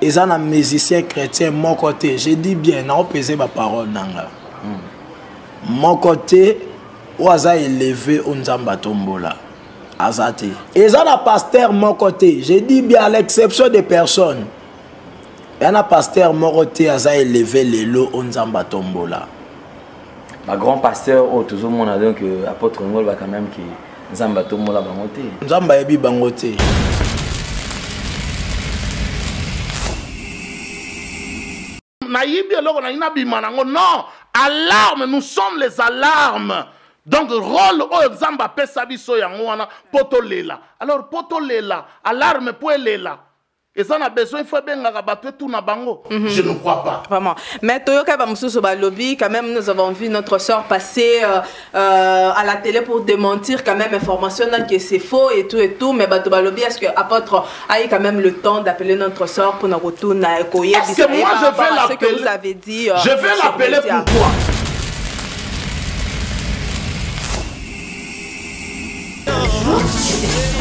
Ils ont un musicien chrétien mon côté. Je dis bien, non peser ma parole nanga. Mon côté, oaza élevé Nzamba tombola. Azati. Ils ont un pasteur mon côté. Je dis bien à l'exception des personnes. Il y a un pasteur mon côté aza élevé les lots Nzamba tombola. Ma grand pasteur au tout le monde a donc apôtre Ngol va quand même qui Nzamba tombola bangote. Nzamba ebi bangote. Non, alarme, nous sommes les alarmes. Donc, rôle au Zamba Pesabiso Yangoana, Potolela. Alors, Potolela, alarme pour Lela. Et ça, on a besoin, il faut bien rabattre tout na bango. Je ne crois pas. Vraiment. Mais Toyoka Bamsou sur lobby, quand même, nous avons vu notre soeur passer à la télé pour démentir quand même information que c'est faux et tout. Mais Batoba lobby, est-ce que apôtre a eu quand même le temps d'appeler notre soeur pour nous retourner à Ekoye? Parce que moi, je vais l'appeler. Ce que vous avez dit. Je vais l'appeler pourquoi?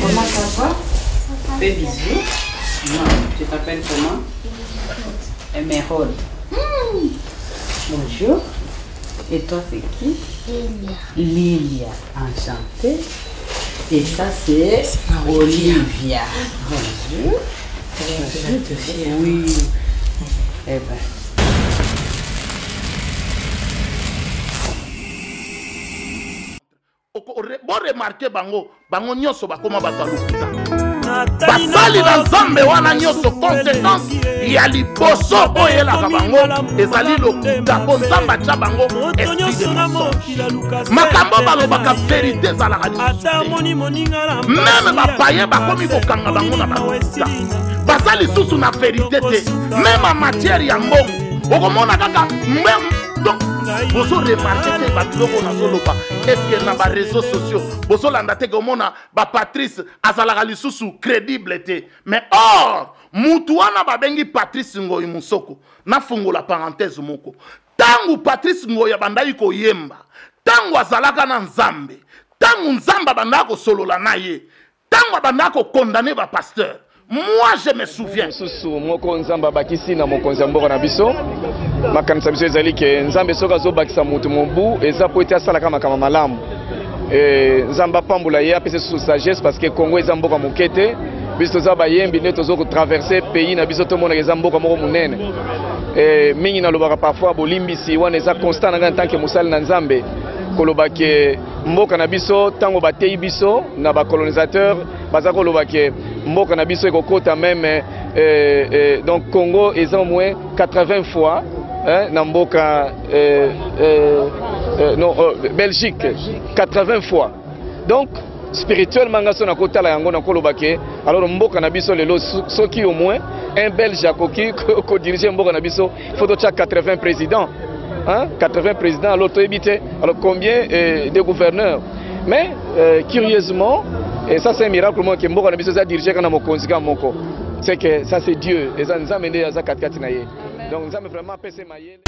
Comment ça va? Fais bisous. Tu t'appelles comment? Emerald. Bonjour. Et toi, c'est qui? Lilia. Enchantée. Et ça, c'est Olivia. Bonjour. Oui. Eh ben. Bon remarquer bango nyoso bakoma batalukuta basali na nzambe wana nyoso conséquence ya liboso oyo elaka bango ezali lokuta po nzambe atya bango esprit de mensonge makambo balobaka verité ezalaka lisusu meme bapaye bakomi kokanga bango na bakuta baza lisusu na verité te meme matière ya mbongo okomona kaka donc bozo remarquer te babiloko nazoloba est-ce que na ba réseaux sociaux bozo landa te komona ba Patrice azalaka lisusu crédible te mais or mutu wana babengi Patrice Ngoyi Musoko na fungola parenthèse moko tangu Patrice Ngoyi bandai koyemba tangu azalaka na nzambe tangu nzamba bandako kosolola na ye tangu bandako condamner ba pasteur. Moi je me souviens. Susu moko nzamba bakisi na mokonzi mboka na biso. Makanisa biso ezali ke nzambe soka zo bakisa mutu mobu eza po ete asala kama malamu. Nzamba pambula ye apese sous sagesse parce que Congo eza mboka mokete. Biso za bayembi ne tozo ko traverser pays na biso to mona eza mboka moko munene. Mingi na lobaka parfois bolimbisi wana eza constant na tant que musali na nzambe. Kolobake mboka na biso tango batei biso na ba colonisateur baza kolobake mboka na biso ekokota même donc Congo est au moins 80 fois na mboka non Belgique 80 fois donc spirituellement ngaso na kotala yango na kolobake alors mboka na biso lelo soki au moins un Belge akoki ko diriger mboka na biso il faut 80 présidents. Hein? 80 présidents, alors combien de gouverneurs? Mais curieusement, et ça c'est un miracle moi que Mboka Nabiso a dirigé quand on a moko. C'est que ça c'est Dieu. Et ça nous a mené à ça 4 naye. Donc nous avons vraiment passé maillé.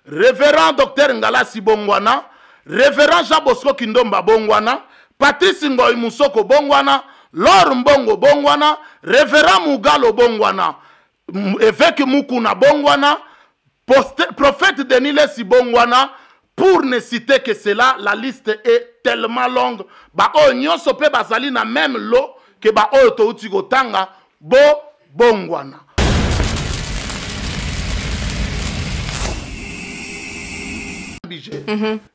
Révérend docteur Ngala Sibongwana, révérend Jean Bosco Kindomba Bongwana, Patrice Ngoyi Musoko Bongwana, Lor Mbongo Bongwana, révérend Mugalo Bongwana, évêque Mukuna Bongwana, prophète Denile Sibongwana, pour ne citer que cela, la liste est tellement longue. Ba o nyonso pe bazali na même lot que ba o touti gotanga bo Bongwana.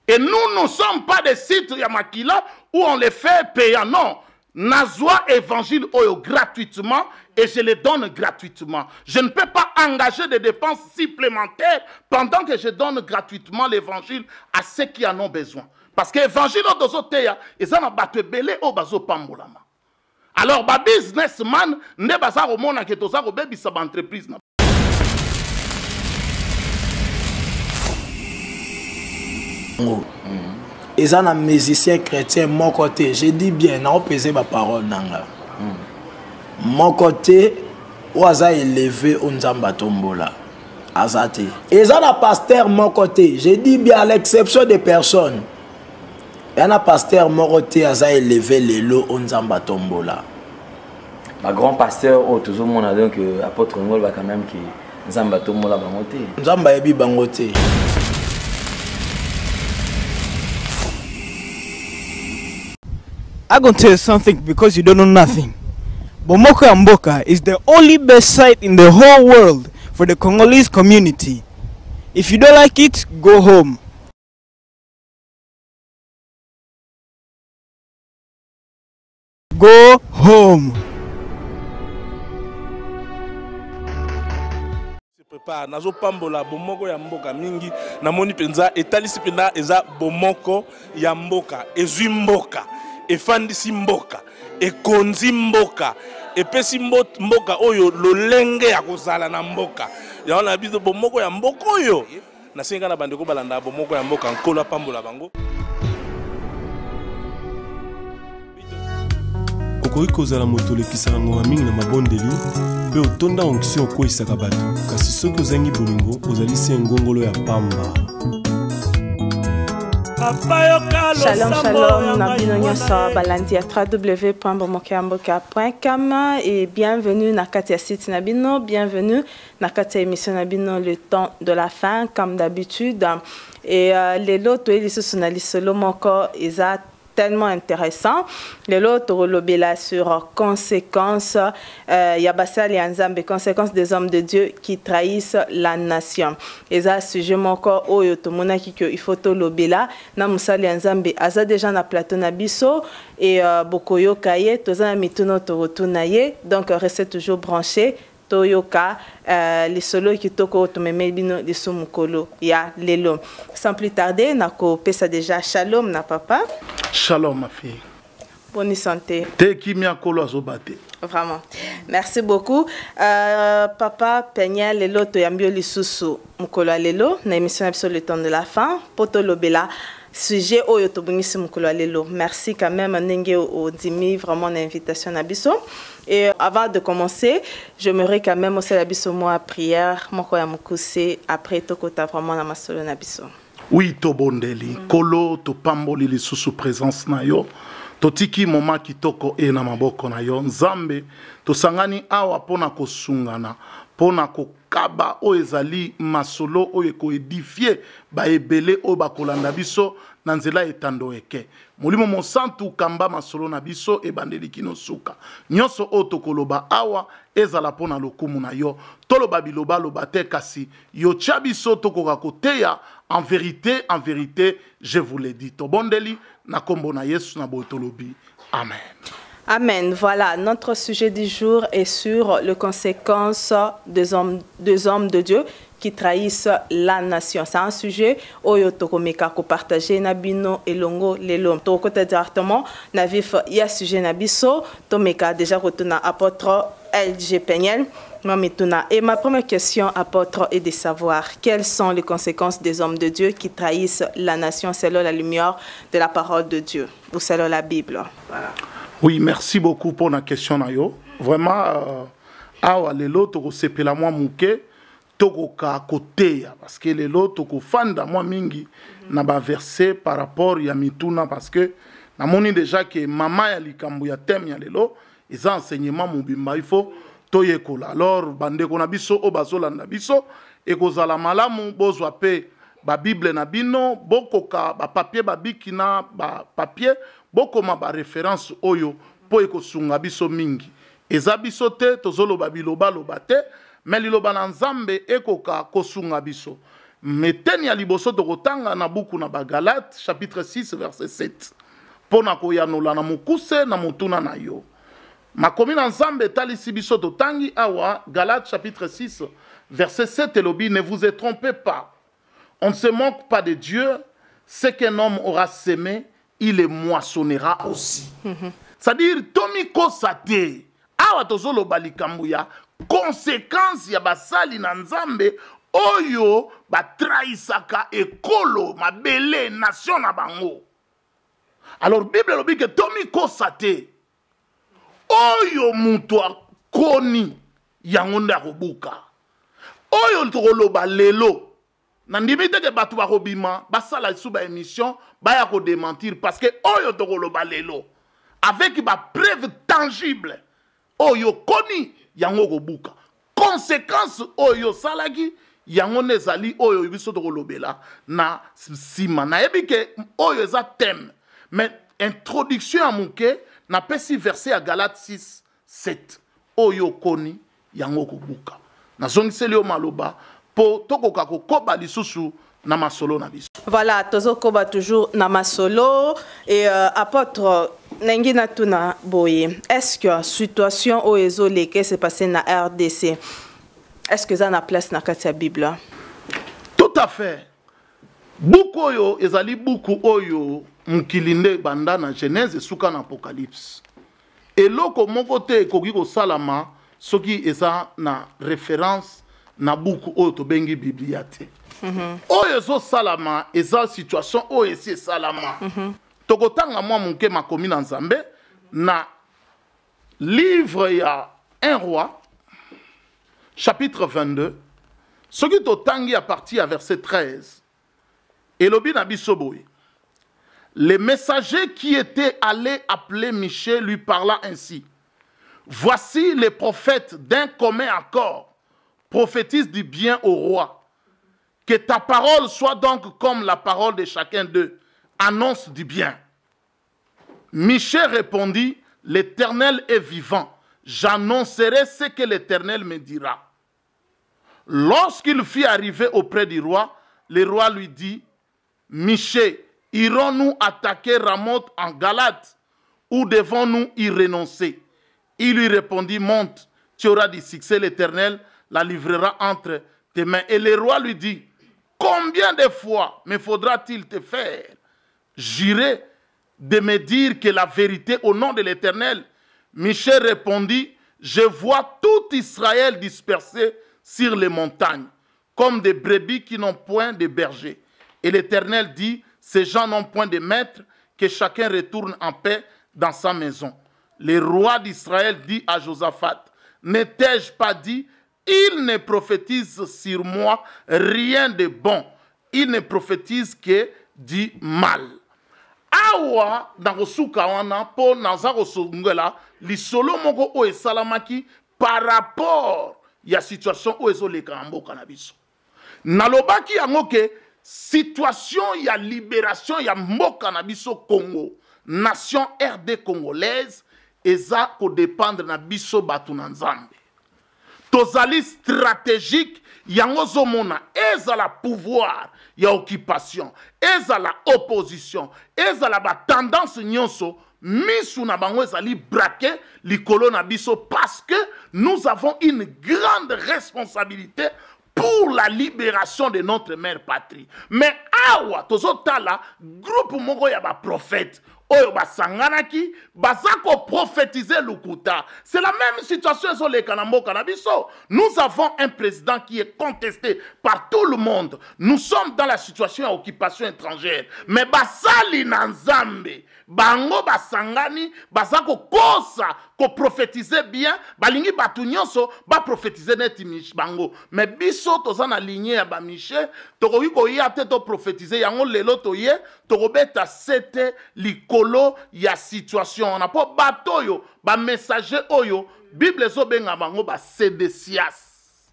Et nous ne sommes pas des sites Yamakila où on les fait payant. Non. Nazwa évangile oyo gratuitement et je les donne gratuitement. Je ne peux pas engager des dépenses supplémentaires pendant que je donne gratuitement l'évangile à ceux qui en ont besoin. Parce que l'évangile dozoteya ezana bato belé o bazo pambolama. Alors ba businessman ne baza komona ke toza ko bebisa ba entreprise na. Ils ont un musicien chrétien mon côté. Je dis bien, non peser ma parole nanga. Mon côté, oaza élevé Nzamba tombola. Azati. Ils ont un pasteur mon côté. Je dis bien à l'exception des personnes. un pasteur moroté a élevé les lots on Nzamba tombola. Ma grand pasteur oh toujours mon donc apôtre Ngol va quand même qui Nzamba tombola bangote. Nzamba ebi bangote. I'm going to tell you something because you don't know nothing. Bomoko ya Mboka is the only best site in the whole world for the Congolese community. If you don't like it, go home. Go home. Nazo pambola bomoko ya Mboka mingi namoni penza etalisi pena eza bomoko ya Mboka ezwi Mboka efandisi Mboka ekonzi Mboka epesi Mboka oyo lolenge ya kozala na Mboka ya na biso bomoko ya Mboka oyo na senga na bandeko balanda bomoko ya Mboka nkola pambola bango okoki kozala moto olekisaka ngoma mingi na mabondeli mpe otonda onction okweyisaka bato kasi soki ozangi bolingo ozali se ngongolo ya pamba. Shalom, shalom, Nabino Nyoso, balandi à www.bomokeamboka.com et bienvenue na Katia City Nabino, bienvenue na Katia émission Nabino, le temps de la fin, comme d'habitude. Et les lots, les solo moko, ils ont tellement intéressant. Les lots, là sur conséquences, Yabassa et Anzambe, conséquences des hommes de Dieu qui trahissent la nation. Et ça, sujet moko, oyo tomona ki il faut to lobela, na musali Anzambe, aza déjà na plateau na biso, et bokoyo kaye, toza mituno to rotunaye, donc restez toujours branchés. Toyoka, les solos qui toko tomemebino les sumukolo ya lelo. Sans plus tarder, nako pesa déjà shalom na papa. Shalom ma fille. Bonne santé. Te kimia kolo azobate. Vraiment. Merci beaucoup. Papa Penya lelo to yambio lisusu mukolo lelo na émission absolue le temps de la fin. Poto lobela. Sujet oyo tobungisi mukolo lelo. Merci quand même nenge o dimi vraiment l'invitation à biso. Et avant de commencer, j'aimerais quand même aussi la biso moi prière moko ya mukuse après tokota vraiment na masolo na biso. Oui to bondeli kolo to pamboli lisusu présence na yo. Totiki moma kitoko e na maboko na yo Nzambe to sangani awa pona kosungana pona kokaba o ezali masolo o eko edifier ba ebele o bakolanda biso na nzela etando eke molimo mosantu kamba masolo na biso e bandeli kino suka nyonso o tokoloba awa ezala pona lokumu na yo toloba biloba loba te kasi yo tia biso tokoka koteya en vérité je vous l'ai dit to bondeli na kombo na Yesu na botolobi amen. Amen. Voilà, notre sujet du jour est sur les conséquences des hommes de Dieu qui trahissent la nation. C'est un sujet oyo tokomeka ko partager na bino elongo lelo. Tokota directement na vif ya sujet na biso tomeka déjà retourna apôtre LG Peniel. Et ma première question, apôtre, est de savoir quelles sont les conséquences des hommes de Dieu qui trahissent la nation selon la lumière de la parole de Dieu ou selon la Bible. Voilà. Oui, merci beaucoup pour la question. Vraiment, awa lelo toko sepela moi muke toko ka kote parce que lelo toko fanda moi mingi na ba verset par rapport ya mituna parce que na moni déjà que mama ya likambu ya tem ya lelo ils enseignement mobimba il faut toyekola. Alors bandeko na biso o bazolanda biso ekozala malamu bozwa pe ba Bible na bino bokoka ba papier ba bikina ba papier bokoma ba référence oyo po ekosunga biso mingi eza biso te tozoloba biloba loba te mais liloba na Nzambe ekoka kosunga biso meteni ya liboso tokotanga na buku na ba Galate chapitre 6 verset 7 pona koyanola na mokuse na motuna na yo makomi na Nzambe talisi biso totangi awa Galate chapitre 6 verset 7 elobi ne vous trompez pas. On ne se moque pas de Dieu. Ce qu'un homme aura sémé, il le moissonnera aussi. C'est-à-dire, Tomi Kosate, awa tozolo balikambuya, conséquence ya basali na Nzambe, oyo ba trahisaka ekolo, mabele, nation na bango. Alors, Bible lobi que Tomi Kosate, oyo mutu koni yangonda kobuka. Oyo tokoloba lelo. nandimi te ke bato bakobima basala sous ba émission baya ko démentir parce que oyo tokoloba lelo avec ba preuve tangible oyo koni yango kobuka conséquence oyo salaki yango nezali oyo biso tokolobela na sima na ebike oyo eza thème mais introduction à muke na pesi verset à Galates 6:7 oyo koni yango kobuka na zongiseli o maloba po tokoka kokoba lisusu na masolo na biso. Voilà, tozokoba toujours na masolo et apôtre Nengina Tuna Boye. Est-ce que situation au ezoleke s'est passé na RDC? Est-ce que ça na place na katia Bible? Tout à fait. Beaucoup oyo ezali beaucoup oyo mukilinde banda na Genèse suka na Apocalypse. Et loko moko te koki ko salama soki eza na référence na buku oyo tobengi Biblia te. Oyo zo salama eza situation oyo esi salama. Tokotanga mwa muke makomi na Nzambe na livre ya 1 roi chapitre 22 soki totangi à partir à verset 13 elobi na biso boye. Le messager qui était allé appeler Michée lui parla ainsi. Voici les prophètes d'un commun accord prophétisent du bien au roi. Que ta parole soit donc comme la parole de chacun d'eux. Annonce du bien. Michée répondit, l'Éternel est vivant. J'annoncerai ce que l'Éternel me dira. Lorsqu'il fut arrivé auprès du roi, le roi lui dit, Michée, irons-nous attaquer Ramoth en Galate ou devons-nous y renoncer? Il lui répondit, monte, tu auras du succès, l'Éternel la livrera entre tes mains. Et le roi lui dit, combien de fois me faudra-t-il te faire jurer de me dire que la vérité au nom de l'Éternel? Michée répondit, je vois tout Israël dispersé sur les montagnes, comme des brebis qui n'ont point de berger. Et l'Éternel dit, ces gens n'ont point de maître, que chacun retourne en paix dans sa maison. Le roi d'Israël dit à Josaphat, n'ai-je pas dit, il ne prophétise sur moi rien de bon, il ne prophétise que du mal. Awa nakosuka wana po naza kosungela lisolo moko o esalamaki par rapport ya situation o ezoleka na mboka na biso. Nalobaki yango ke situation ya libération ya mboka na biso Congo, nation RD congolaise eza ko dépendre na biso batu na Nzambe. Tozali stratégique yango zomona ezala pouvoir ya occupation, ezala opposition, ezala ba tendance nyonso misu na bango ezali braqué likolo na biso parce que nous avons une grande responsabilité pour la libération de notre mère patrie. Mais awa tozotala groupe moko ya ba prophète oyo basanganaki bazako prophétiser lukuta. C'est la même situation sur les Kanambo Kanabiso. Nous avons un président qui est contesté par tout le monde. Nous sommes dans la situation d'occupation étrangère. Mais basali nanzambe bango basangani bazako kosa ko prophétiser bien balingi batu nyonso ba prophétiser neti bango. Mais biso tozana lignée ya ba Michée tokoki ko yate to prophétiser yango lelo toye tokobeta sete likolo ya situation. On a pas bateau yo ba messager oyo Bible zo benga bango ba sédécias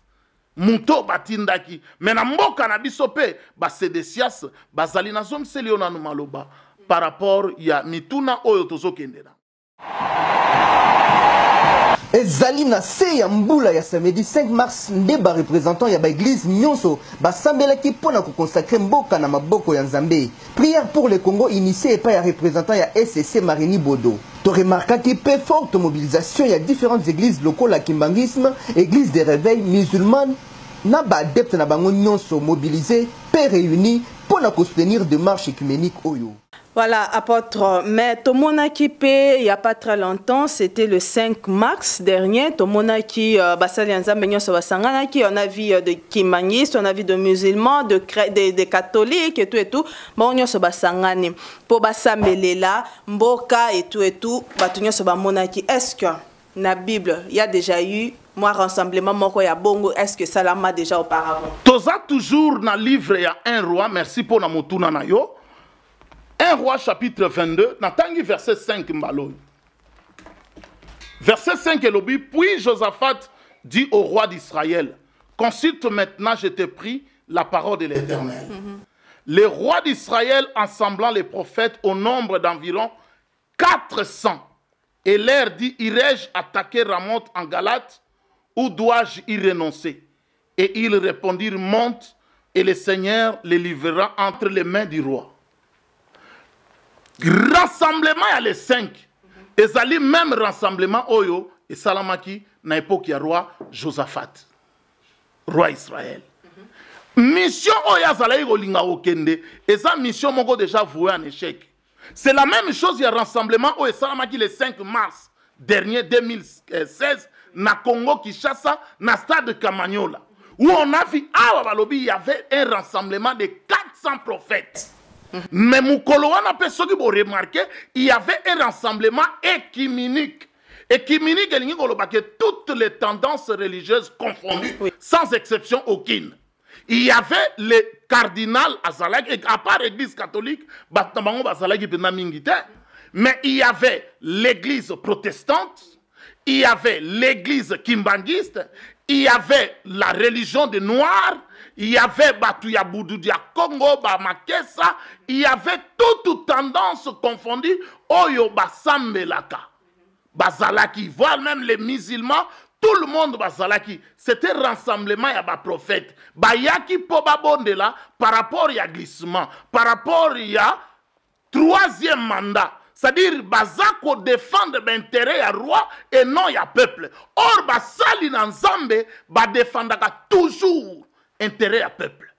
muto batindaki mais na mboka na biso pe ba sédécias bazali na zone seliona no maloba par rapport ya mituna oyo tozokendela. Ezali na se ya mbula ya samedi 5 mars nde ba représentant ya ba église nyonso ba sambelaki pona ko consacrer mboka na maboko ya Nzambe. Prière pour le Congo initiée par ya représentant ya SCC Marini Bodo. To remarquaki pe forte mobilisation ya différentes églises locales à Kimbangisme, église des réveils musulmanes na ba adepte na bango nyonso mobilisés pe réunis pona ko soutenir démarche écuménique oyo. Voilà, apôtre, mais Tomonaki il n'y a pas très longtemps, c'était le 5 mars dernier, Tomonaki, on a vu de Kimanistes, on a vu de musulmans, de catholiques et tout, bon, on a vu pour Basamelela, Mboka et tout, Batunyo Soba Monaki. Est-ce que dans la Bible, il y a déjà eu moi rassemblement moko ya bongo est-ce que ça l'a ma déjà auparavant toza toujours na livre ya 1 roi merci pour na motuna na yo 1 roi chapitre 22 natangi verset 5 mbalo verset 5 elobi puis Josaphat dit au roi d'Israël consulte maintenant je te prie la parole de l'Éternel. Les rois d'Israël assemblant les prophètes au nombre d'environ 400 et leur dit irai-je attaquer Ramoth en Galate ou dois-je y renoncer? Et ils répondirent monte et le Seigneur les livrera entre les mains du roi. Rassemblement à les 5 ezali même rassemblement oyo et salamaki na époque ya roi Josaphat roi Israël. Mission oyo azalaki kolinga okende eza mission moko déjà vouée en échec. C'est la même chose, il y a un rassemblement au Salamaki le 5 mars dernier 2016 na Congo Kinshasa, na stade de Kamanyola, où on a vu il y avait un rassemblement de 400 prophètes. Mais Moukoloana peut ceux qui vont remarquer, il y avait un rassemblement écuménique. Écuménique, que toutes les tendances religieuses confondues, sans exception aucune. Il y avait le cardinal Azalaki, et à part l'église catholique, mais il y avait l'église protestante, il y avait l'église kimbanguiste, il y avait la religion des Noirs, il y avait Batuya Boudoudia Congo, Makessa, il y avait toute tendance confondue, Oyo Basambelaka, Bazalaki, voire même les musulmans. Tout le monde bazalaki, c'était rassemblement ya ba prophète. Bayaki po babondela par rapport ya glissement, par rapport ya troisième mandat. C'est-à-dire bazako défendre l'intérêt ya roi et non ya peuple. Or basali na Nzambe ba défendaka toujours intérêt ya peuple.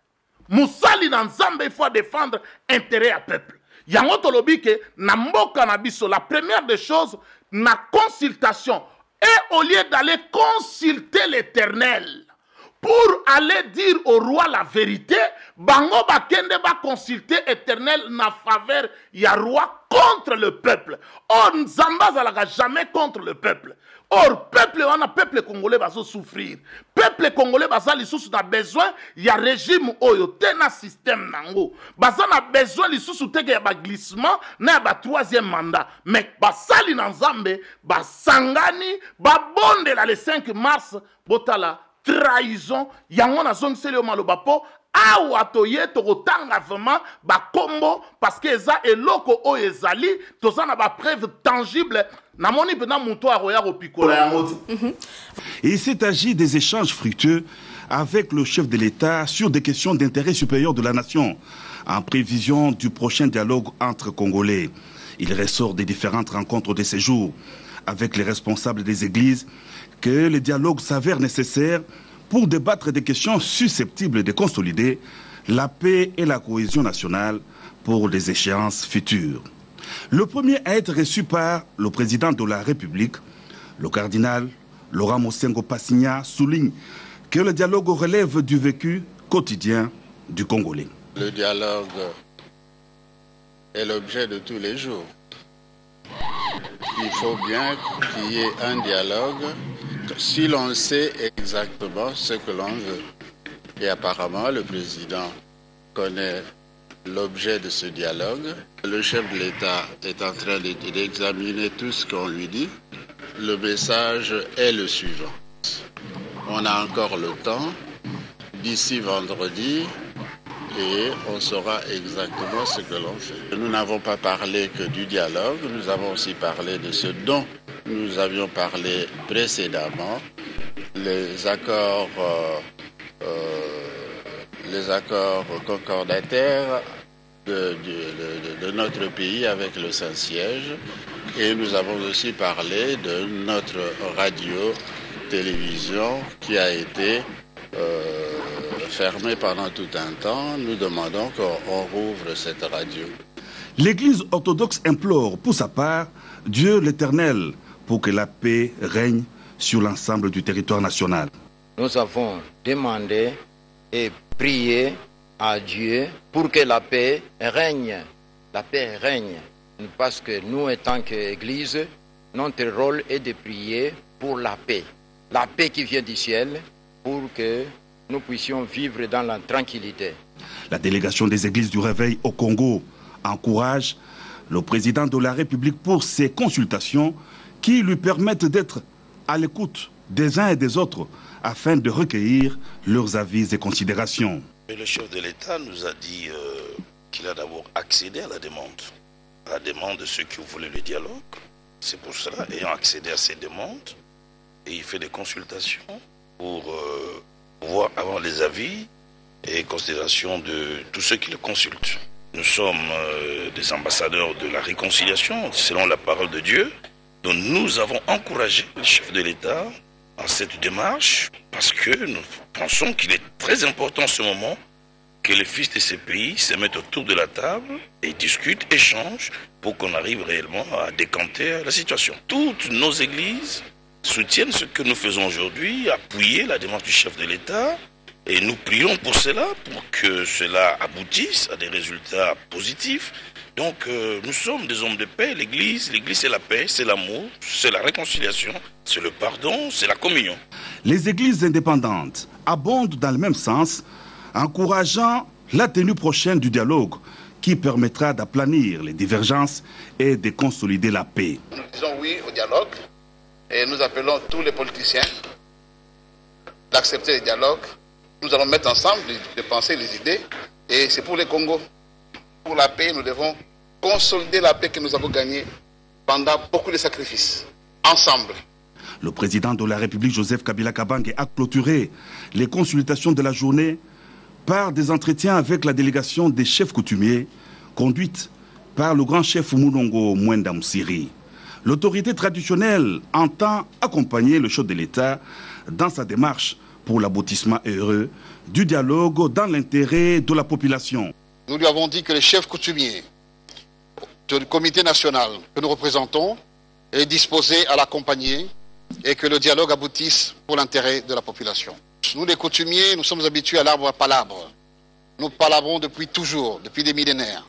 Musali na Nzambe il faut défendre intérêt ya peuple. Yango tolobi ke na mboka na biso la première des choses na consultation. Et au lieu d'aller consulter l'Éternel pour aller dire au roi la vérité, bango bakende ba consulter l'Éternel na faveur ya roi contre le peuple. Or Nzamba zalaka jamais contre le peuple. Or peuple wana peuple congolais bazo souffrir. Peuple congolais baza lisusu na besoin ya régime oyo te na système nango. Baza na besoin lisusu te ya ba glissement na ba troisième mandat. Mais basali na Nzambe basangani ba bonde la le 5 mars botala trahison yango na zone selo maloba po awa toye tokotanga vraiment ba kombo parce que eza eloko o ezali tozana ba preuve tangible. Il s'est agi des échanges fructueux avec le chef de l'État sur des questions d'intérêt supérieur de la nation, en prévision du prochain dialogue entre Congolais. Il ressort des différentes rencontres de ces jours avec les responsables des églises que le dialogue s'avère nécessaire pour débattre des questions susceptibles de consolider la paix et la cohésion nationale pour les échéances futures. Le premier à être reçu par le président de la République, le cardinal Laurent Mosengo Passigna, souligne que le dialogue relève du vécu quotidien du Congolais. Le dialogue est l'objet de tous les jours. Il faut bien qu'il y ait un dialogue si l'on sait exactement ce que l'on veut. Et apparemment, le président connaît l'objet de ce dialogue. Le chef de l'État est en train d'examiner tout ce qu'on lui dit. Le message est le suivant. On a encore le temps, d'ici vendredi, et on saura exactement ce que l'on fait. Nous n'avons pas parlé que du dialogue, nous avons aussi parlé de ce dont nous avions parlé précédemment, les accords concordataires de notre pays avec le Saint-Siège, et nous avons aussi parlé de notre radio-télévision qui a été fermée pendant tout un temps. Nous demandons qu'on rouvre cette radio. L'Église orthodoxe implore pour sa part Dieu l'Éternel pour que la paix règne sur l'ensemble du territoire national. Nous avons demandé et prié à Dieu pour que la paix règne. La paix règne. Parce que nous, en tant qu'Église, notre rôle est de prier pour la paix. la paix qui vient du ciel pour que nous puissions vivre dans la tranquillité. La délégation des églises du Réveil au Congo encourage le président de la République pour ces consultations qui lui permettent d'être à l'écoute des uns et des autres afin de recueillir leurs avis et considérations. Et le chef de l'État nous a dit qu'il a d'abord accédé à la demande de ceux qui voulaient le dialogue. C'est pour cela, ayant accédé à ces demandes, et il fait des consultations pour pouvoir avoir les avis et considérations de tous ceux qui le consultent. Nous sommes des ambassadeurs de la réconciliation, selon la parole de Dieu. Donc nous avons encouragé le chef de l'État à cette démarche parce que nous pensons qu'il est très important en ce moment que les fils de ces pays se mettent autour de la table et discutent, échangent pour qu'on arrive réellement à décanter la situation. Toutes nos églises soutiennent ce que nous faisons aujourd'hui, appuyer la démarche du chef de l'État. Et nous prions pour cela, pour que cela aboutisse à des résultats positifs. Donc nous sommes des hommes de paix. L'église c'est la paix, c'est l'amour, c'est la réconciliation, c'est le pardon, c'est la communion. Les églises indépendantes abondent dans le même sens, encourageant la tenue prochaine du dialogue qui permettra d'aplanir les divergences et de consolider la paix. Nous disons oui au dialogue et nous appelons tous les politiciens d'accepter le dialogue. Nous allons mettre ensemble les pensées, les idées, et c'est pour les Congo. Pour la paix, nous devons consolider la paix que nous avons gagnée pendant beaucoup de sacrifices, ensemble. Le président de la République, Joseph Kabila Kabange, a clôturé les consultations de la journée par des entretiens avec la délégation des chefs coutumiers, conduite par le grand chef Mounongo Mwenda Msiri. L'autorité traditionnelle entend accompagner le chef de l'État dans sa démarche pour l'aboutissement heureux du dialogue dans l'intérêt de la population. Nous lui avons dit que le chef coutumier du comité national que nous représentons est disposé à l'accompagner et que le dialogue aboutisse pour l'intérêt de la population. Nous les coutumiers, nous sommes habitués à l'arbre à palabre. Nous palabrons depuis toujours, depuis des millénaires.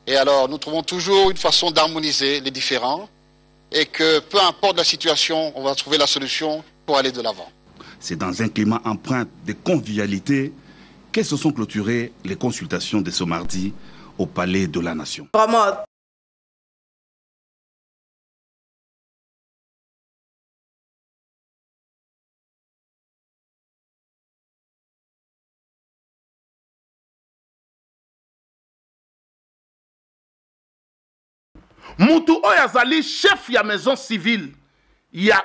Et alors nous trouvons toujours une façon d'harmoniser les différends et que peu importe la situation, on va trouver la solution pour aller de l'avant. C'est dans un climat empreint de convivialité que se sont clôturées les consultations de ce mardi au Palais de la Nation. Vraiment. Mutu oyo azali chef ya maison civile. Il y a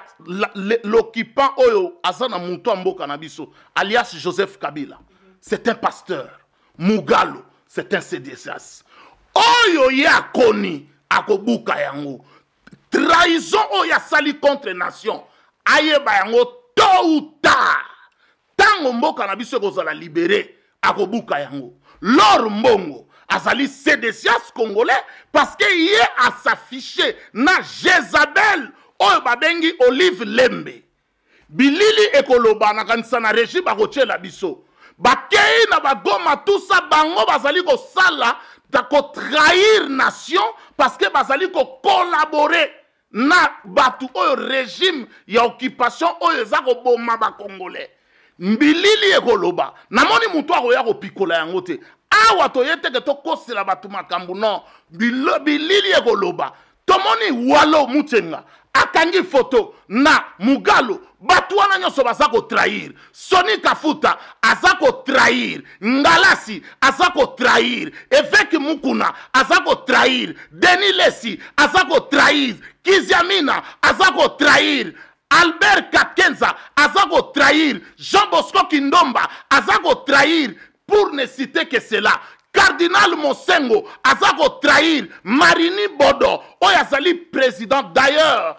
l'occupant Oyo Azana Mouto Mboka Nabiso, alias Joseph Kabila. C'est un pasteur. Mugalo, c'est un CDSS. Oyo ya koni akobuka yango. Trahison oya sali contre nation. Ayeba yango tôt ou tard. Tango Mboka Nabiso kozala libéré akobuka yango. Lor Mbongo azali CDSS congolais parce que y a s'afficher na Jézabel. Oyo babengi Olive Lembe. Bilili ekoloba na kanisa na régime bakotie la biso. Bakei na bagoma tout ça bango bazali ko sala ta ko trahir nation parce que bazali ko collaborer na batu oyo régime ya occupation oyo za ko boma ba congolais. Bilili ekoloba namoni mutu akoya ko pikola yango te. Awa toyete ke to kosela batu makambu non. Bilili ekoloba tomoni walo mutenga akangi photo na Mugalo batu wana nyoso bazako trahir. Soni Kafuta azako trahir. Ngalasi azako trahir. Eveki Mukuna azako trahir. Denis Lesi azako trahir. Kiziamina azako trahir. Albert Kakenza azako trahir. Jean Bosco Kindomba azako trahir. Pour ne citer que cela. Cardinal Monsengo azako trahir. Marini Bodo oyazali président d'ailleurs.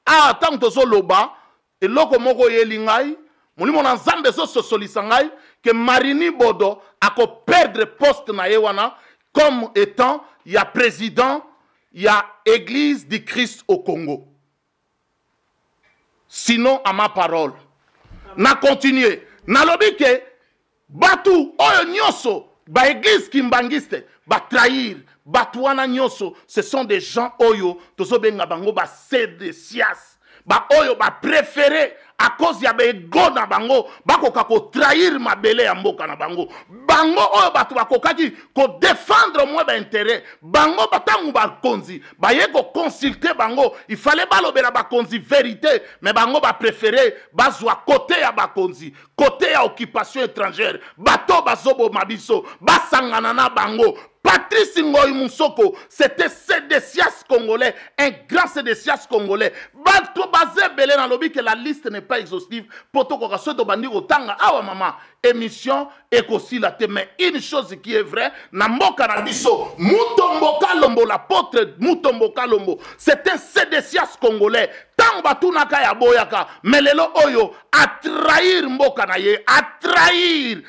Ah, tant que so loba et loko moko yelingai molimo na nzambe so sosolisangai que Marini Bodo ako perdre poste na yewana comme étant il y a président il y a église du Christ au Congo. Sinon à ma parole na continuer na lobi ke batu oyo nyoso ba église kimbangiste ba trahir Batouana Nyoso, ce sont des gens oyo, tozo benga bango ba CDSS, ba oyo ba préféré à cause ya bego na bango bakoka ko trahir mabele ya mboka na bango bango oyo bato bakokaki ko défendre moi ba intérêt bango batangu ba konzi baye ko consulter bango il fallait balobela ba konzi vérité mais bango ba préférer bazwa côté ya ba konzi côté ya occupation étrangère bato bazobo mabiso basangana na bango. Patrice Ngoï Moussoko, c'était Sédécias congolais, un grand Sédécias congolais. Bato basé belé dans lobby que la liste n'est pas exhaustive. Poto kokaso to bandi otanga awa mama émission ekosi la te mais une chose qui est vraie na mboka na biso Mutombo Kalombo l'apôtre Mutombo Kalombo, c'est un Sédécias congolais. Tant batunaka ya boyaka mais lelo oyo a trahir mboka na ye, a trahir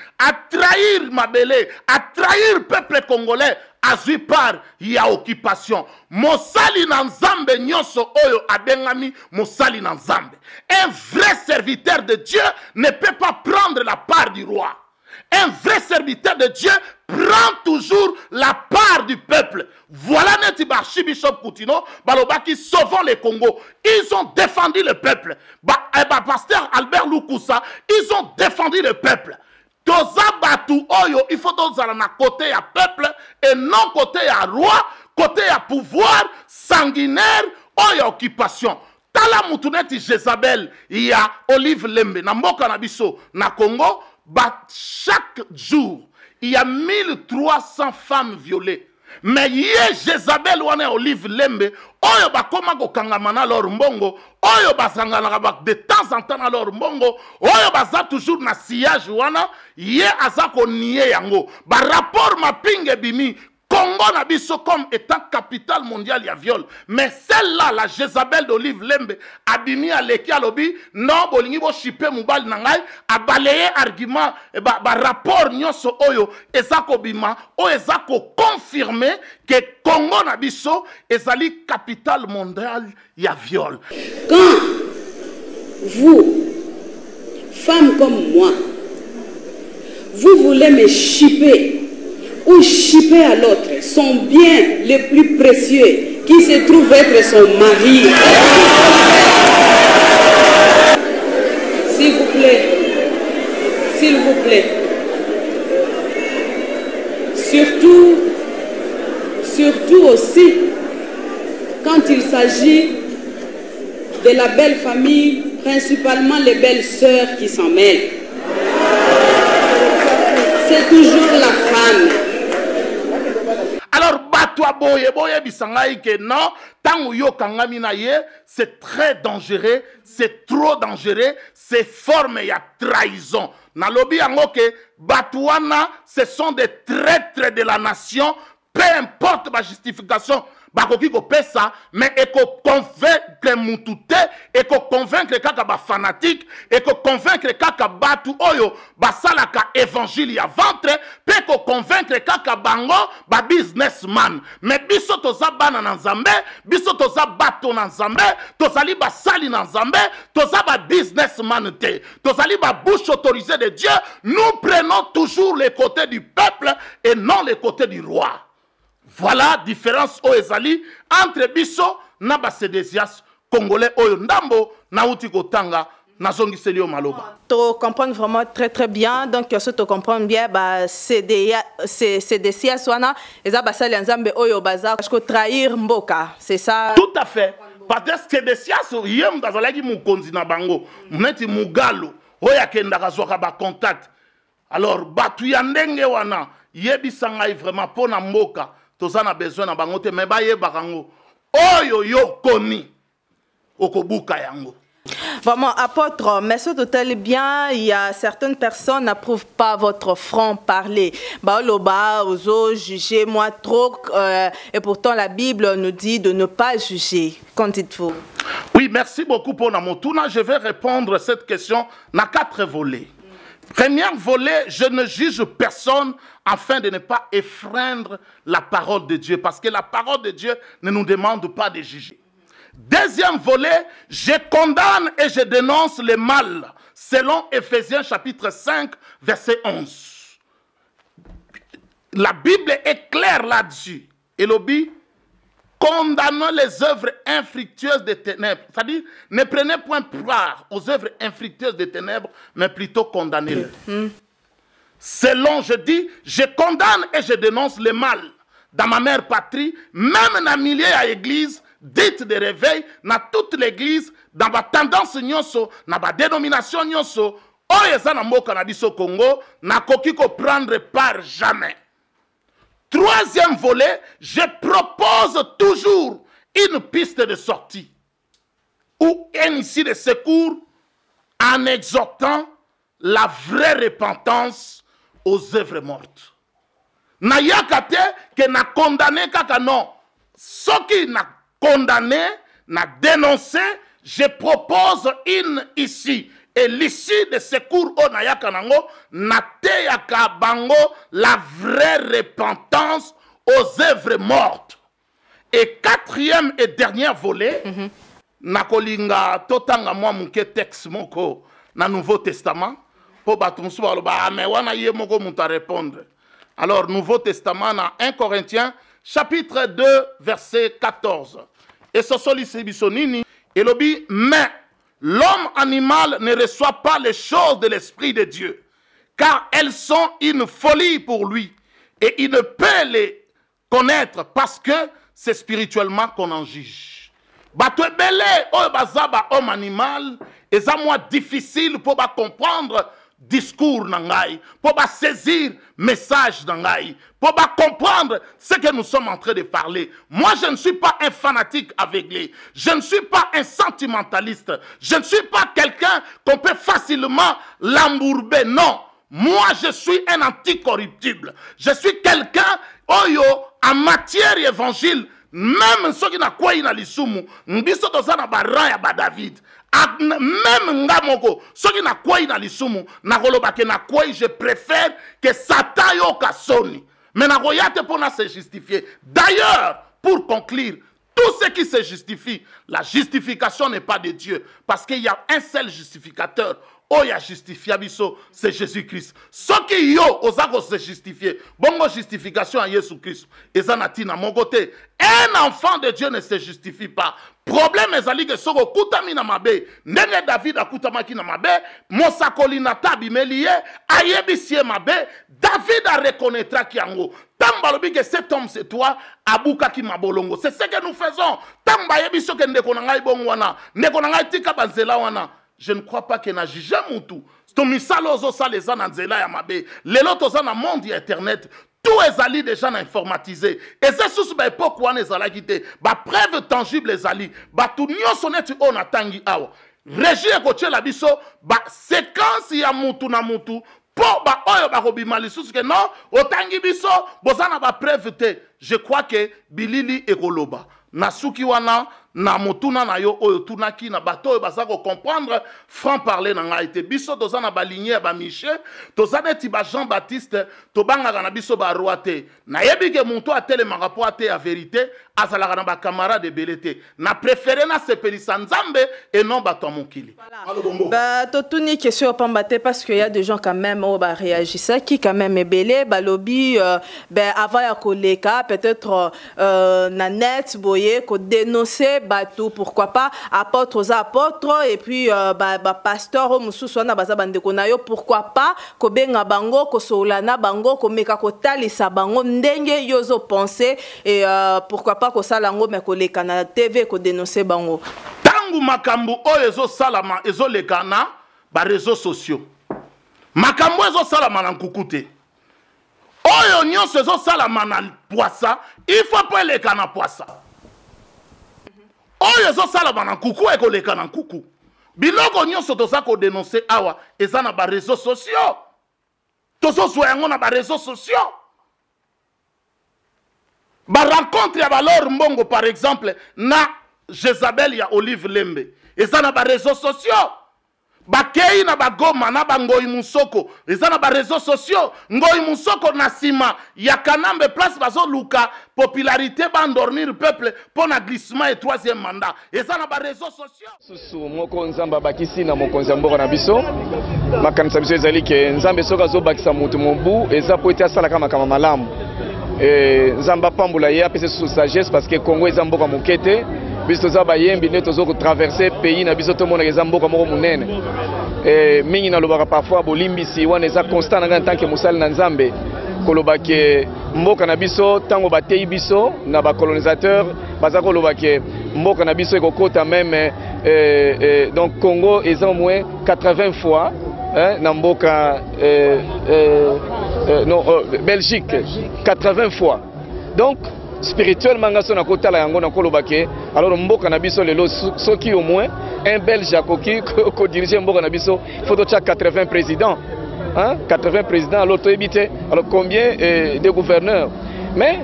mabele, a trahir peuple congolais. Azui par ya occupation. Mosali na nzambe nyonso oyo abengami mosali na nzambe. Un vrai serviteur de Dieu ne peut pas prendre la part du roi. Un vrai serviteur de Dieu prend toujours la part du peuple. Voilà Neti Bishop Koutino, Balobaki sauvant les Congo. Ils ont défendu le peuple. Pasteur Albert Lukusa, ils ont défendu le peuple. Toza batu oyo, il faut tozala na côté ya peuple et non côté ya roi, côté ya pouvoir sanguinaire oyo occupation. Tala mutuneti Jezabel ya Olive Lembe na mboka na biso na Congo, chaque jour il y a 1300 femmes violées. Mais hier Jezabel wana Olive Lembe oyo bakoma kokangama na lor mbongo oyo basangana de temps en temps na lor mbongo oyo baza toujours na sillage wana ye azako nié yango ba rapport mapinge bimi Congo na biso comme étant capitale mondiale ya viol. Mais celle-là, la Jezabel d'Olive Lembe, abimi aleki alobi, non, bolingi bo shipe mubali nangai, a balayé argument, rapport nyonso oyo, ezako bima, o ezako confirmé que Congo na biso, ezali capitale mondiale ya viol. Quand vous, femmes comme moi, vous voulez me chipper, ou chipper à l'autre son bien le plus précieux qui se trouve être son mari. S'il vous plaît, surtout aussi quand il s'agit de la belle famille, principalement les belles sœurs qui s'en mêlent. C'est toujours la femme. Alors, batwa boye bisangai que non, tango yo kangami na ye, c'est très dangereux, c'est trop dangereux, c'est forme ya trahison. Na lobi yango ke batwana, ce sont des traîtres de la nation, peu importe ma justification. Bakoki ko pesa, mais eko convaincre mutute, eko convaincre kaka ba fanatique, eko convaincre kaka batu oyo basalaka évangile ya ventre, pe ko convaincre kaka bango ba businessman. Mais biso toza bana na Nzambe, biso toza bato na Nzambe, tozali basali na Nzambe, toza ba businessman te, tozali ba bouche autorisée de Dieu. Nous prenons toujours les côtés du peuple et non les côtés du roi. Voilà la différence ezali entre biso na basedesias congolais oyo ndambo na uti kotanga na zongiseli o maloba. To comprendre vraiment très bien, donc ce to comprendre bien ba sedesias wana eza basali nzambe oyo baza ko trahir mboka, c'est ça. Tout à fait. Parce que sedesias yem bazalaki mukonzi na bango, neti mugalo oya kendaka zwaka ba contact. Alors batu ya ndenge wana yebisanga vraiment pona mboka. Tozana besoin na bangote mais baye barango oyo yo koni okobuka yango. Vraiment, apôtre, mais ce total bien, il y a certaines personnes n'approuvent pas votre franc-parler. Baoloba, ozo, jugez moi trop, et pourtant la Bible nous dit de ne pas juger. Qu'en dites-vous? Oui, merci beaucoup pour Namotuna. Je vais répondre à cette question dans 4 volets. Premier volet, je ne juge personne afin de ne pas effreindre la parole de Dieu. Parce que la parole de Dieu ne nous demande pas de juger. Deuxième volet, je condamne et je dénonce le mal. Selon Ephésiens chapitre 5, verset 11. La Bible est claire là-dessus. Et l'obi, condamnant les œuvres infructueuses des ténèbres. C'est-à-dire, ne prenez point part aux œuvres infructueuses des ténèbres, mais plutôt condamnez-les. Selon, je dis, je condamne et je dénonce le mal dans ma mère patrie, même dans le milieu à l'église, dite de réveil, dans toute l'église, dans ma tendance nyonso, dans ma dénomination nyonso, oyo eza na mboka na biso Congo, nakoki ko prendre part jamais. Troisième volet, je propose toujours une piste de sortie ou un issue de secours en exhortant la vraie repentance aux œuvres mortes. Na yakate que na condamné kaka non. Ce qui na condamné, na dénoncé, je propose une issue. Et l'issue de secours au na yakanango, na te yaka bango la vraie repentance aux œuvres mortes. Et quatrième et dernier volet, na kolinga totanga mwa muke texte moko na Nouveau Testament, po batumsu baloba mais wana ye moko muta répondre. Alors, Nouveau Testament, dans 1 Corinthiens, chapitre 2, verset 14. Et ce sont les Sébissonini. Et le dit, mais l'homme animal ne reçoit pas les choses de l'Esprit de Dieu, car elles sont une folie pour lui. Et il ne peut les connaître parce que c'est spirituellement qu'on en juge. Bato belé, oh bazaba homme animal, et ça moi difficile pour comprendre discours nangai, pour saisir message nangai, pour comprendre ce que nous sommes en train de parler. Moi, je ne suis pas un fanatique aveuglé. Je ne suis pas un sentimentaliste. Je ne suis pas quelqu'un qu'on peut facilement l'embourber. Non. Moi, je suis un anticorruptible. Je suis quelqu'un, oyo, en matière évangile, même ceux qui n'ont quoi in a l'isumu, n'biso tozana baraya ba David. Même ngamoko, ceux qui n'ont quoi in a l'isumu, n'akolobake na quoi, je préfère que Satan yo kasoni. Mais n'akoyate pour se justifier. D'ailleurs, pour conclure, tout ce qui se justifie, la justification n'est pas de Dieu. Parce qu'il y a un seul justificateur. Oh, ya justifiabiso, c'est Jésus-Christ. Ce qui yo, osako se justifier. Bongo justification à Jésus-Christ. Et ça n'a à mon côté. Un enfant de Dieu ne se justifie pas. Problème est que soko kutami na mabe. Nene David a kutamaki na mabe. Mosakoli na tabi melie. Ayebisie mabe. David a reconnaîtra kiango. Tambalobi que cet homme c'est toi. Abuka ki mabolongo. C'est ce que nous faisons. Tamba yebisio ke ndeko nangai bongwana. Ndeko nangai tika banzela wana. Je ne crois pas qu'il n'a jugé Moutou. Stomisalozo sa les ananzela ya mabe. Lelo toza na monde internet. Tout est allé déjà informatisé. Et c'est sous ba époque où on est allé quitter. Ba preuve tangible les allés. Ba tout nyo sonnet on atangi awa. Régie ekoche la biso. Ba séquence ya Moutou na Moutou. Pour ba oyo ba robimali sous que non. Otangi biso. Bozana ba preuve te. Je crois que Bilili ekoloba. Nasuki wana. Na motuna na yo oyo tunaki na bato oyo bazako comprendre franc parler na ngai te biso toza na baligné ba Michel toza neti ba Jean-Baptiste tobangaka na biso ba roi te na yebi ke muntu atelema rapport te ya vérité azalaka na ba camarade ebele te na préféré na sepelisa Nzambe et non bato mokili. Bah totuni question pambate parce qu'il y a des gens quand même au ba réagissent qui quand même ebele ba lobby ben avant ya koleka peut-être na net boye ko dénoncer bateau, pourquoi pas apôtres aux apôtres et puis pasteur mususwana baza bandeko na yo pourquoi pas ko benga bango ko solana bango ko meka ko talisa bango ndenge yozo penser et pourquoi pas ko salango me ko leka na TV ko dénoncer bango tangu makambu oyo ezo salama ezo lekana ba réseaux sociaux makambu ezo salama na nkukute oyo nyonso ezo salama na poisa il faut pas lekana poisa. Oyo zo sala bana kuku ekoleka na kuku. Biloko nyonso toza ko dénoncer awa eza na ba réseaux sociaux. Tozo zoyango na ba réseaux sociaux. Ba rencontre ya balor mbongo par exemple na Jezabel ya Olive Lembe. Eza na ba réseaux sociaux. Bakei na bagoma na bangoyi musoko eza na ba réseaux sociaux ngoyi musoko na sima ya kanambe place bazo luka popularité ba endormir peuple pour na glissement et troisième mandat eza na ba réseaux sociaux susu moko nzamba bakisi na mokonzi mboka na biso makanisa biso ezali ke nzambe soka zo bakisa mutu mobu eza po ete asala kama malamu nzamba pambula ye apesa sous sagesse parce que Congo eza mboka mokete biso toza bayembi nde tozo traverser pays na biso tomona eza mboka moko munene mingi nalobaka parfois bolimbisi wana eza constant na en tant que mosali na nzambe koloba ke mboka na biso tango batei biso na ba colonisateur baza koloba ke mboka na biso ekokota même donc Congo eza au moins 80 fois na mboka non Belgique 80 fois donc spirituellement ngaso na kotala yango na koloba ke alors mboka na biso lelo soki au moins un Belge akoki ko diriger mboka na biso il faut 80 présidents. Hein, 80 présidents, alors combien de gouverneurs. Mais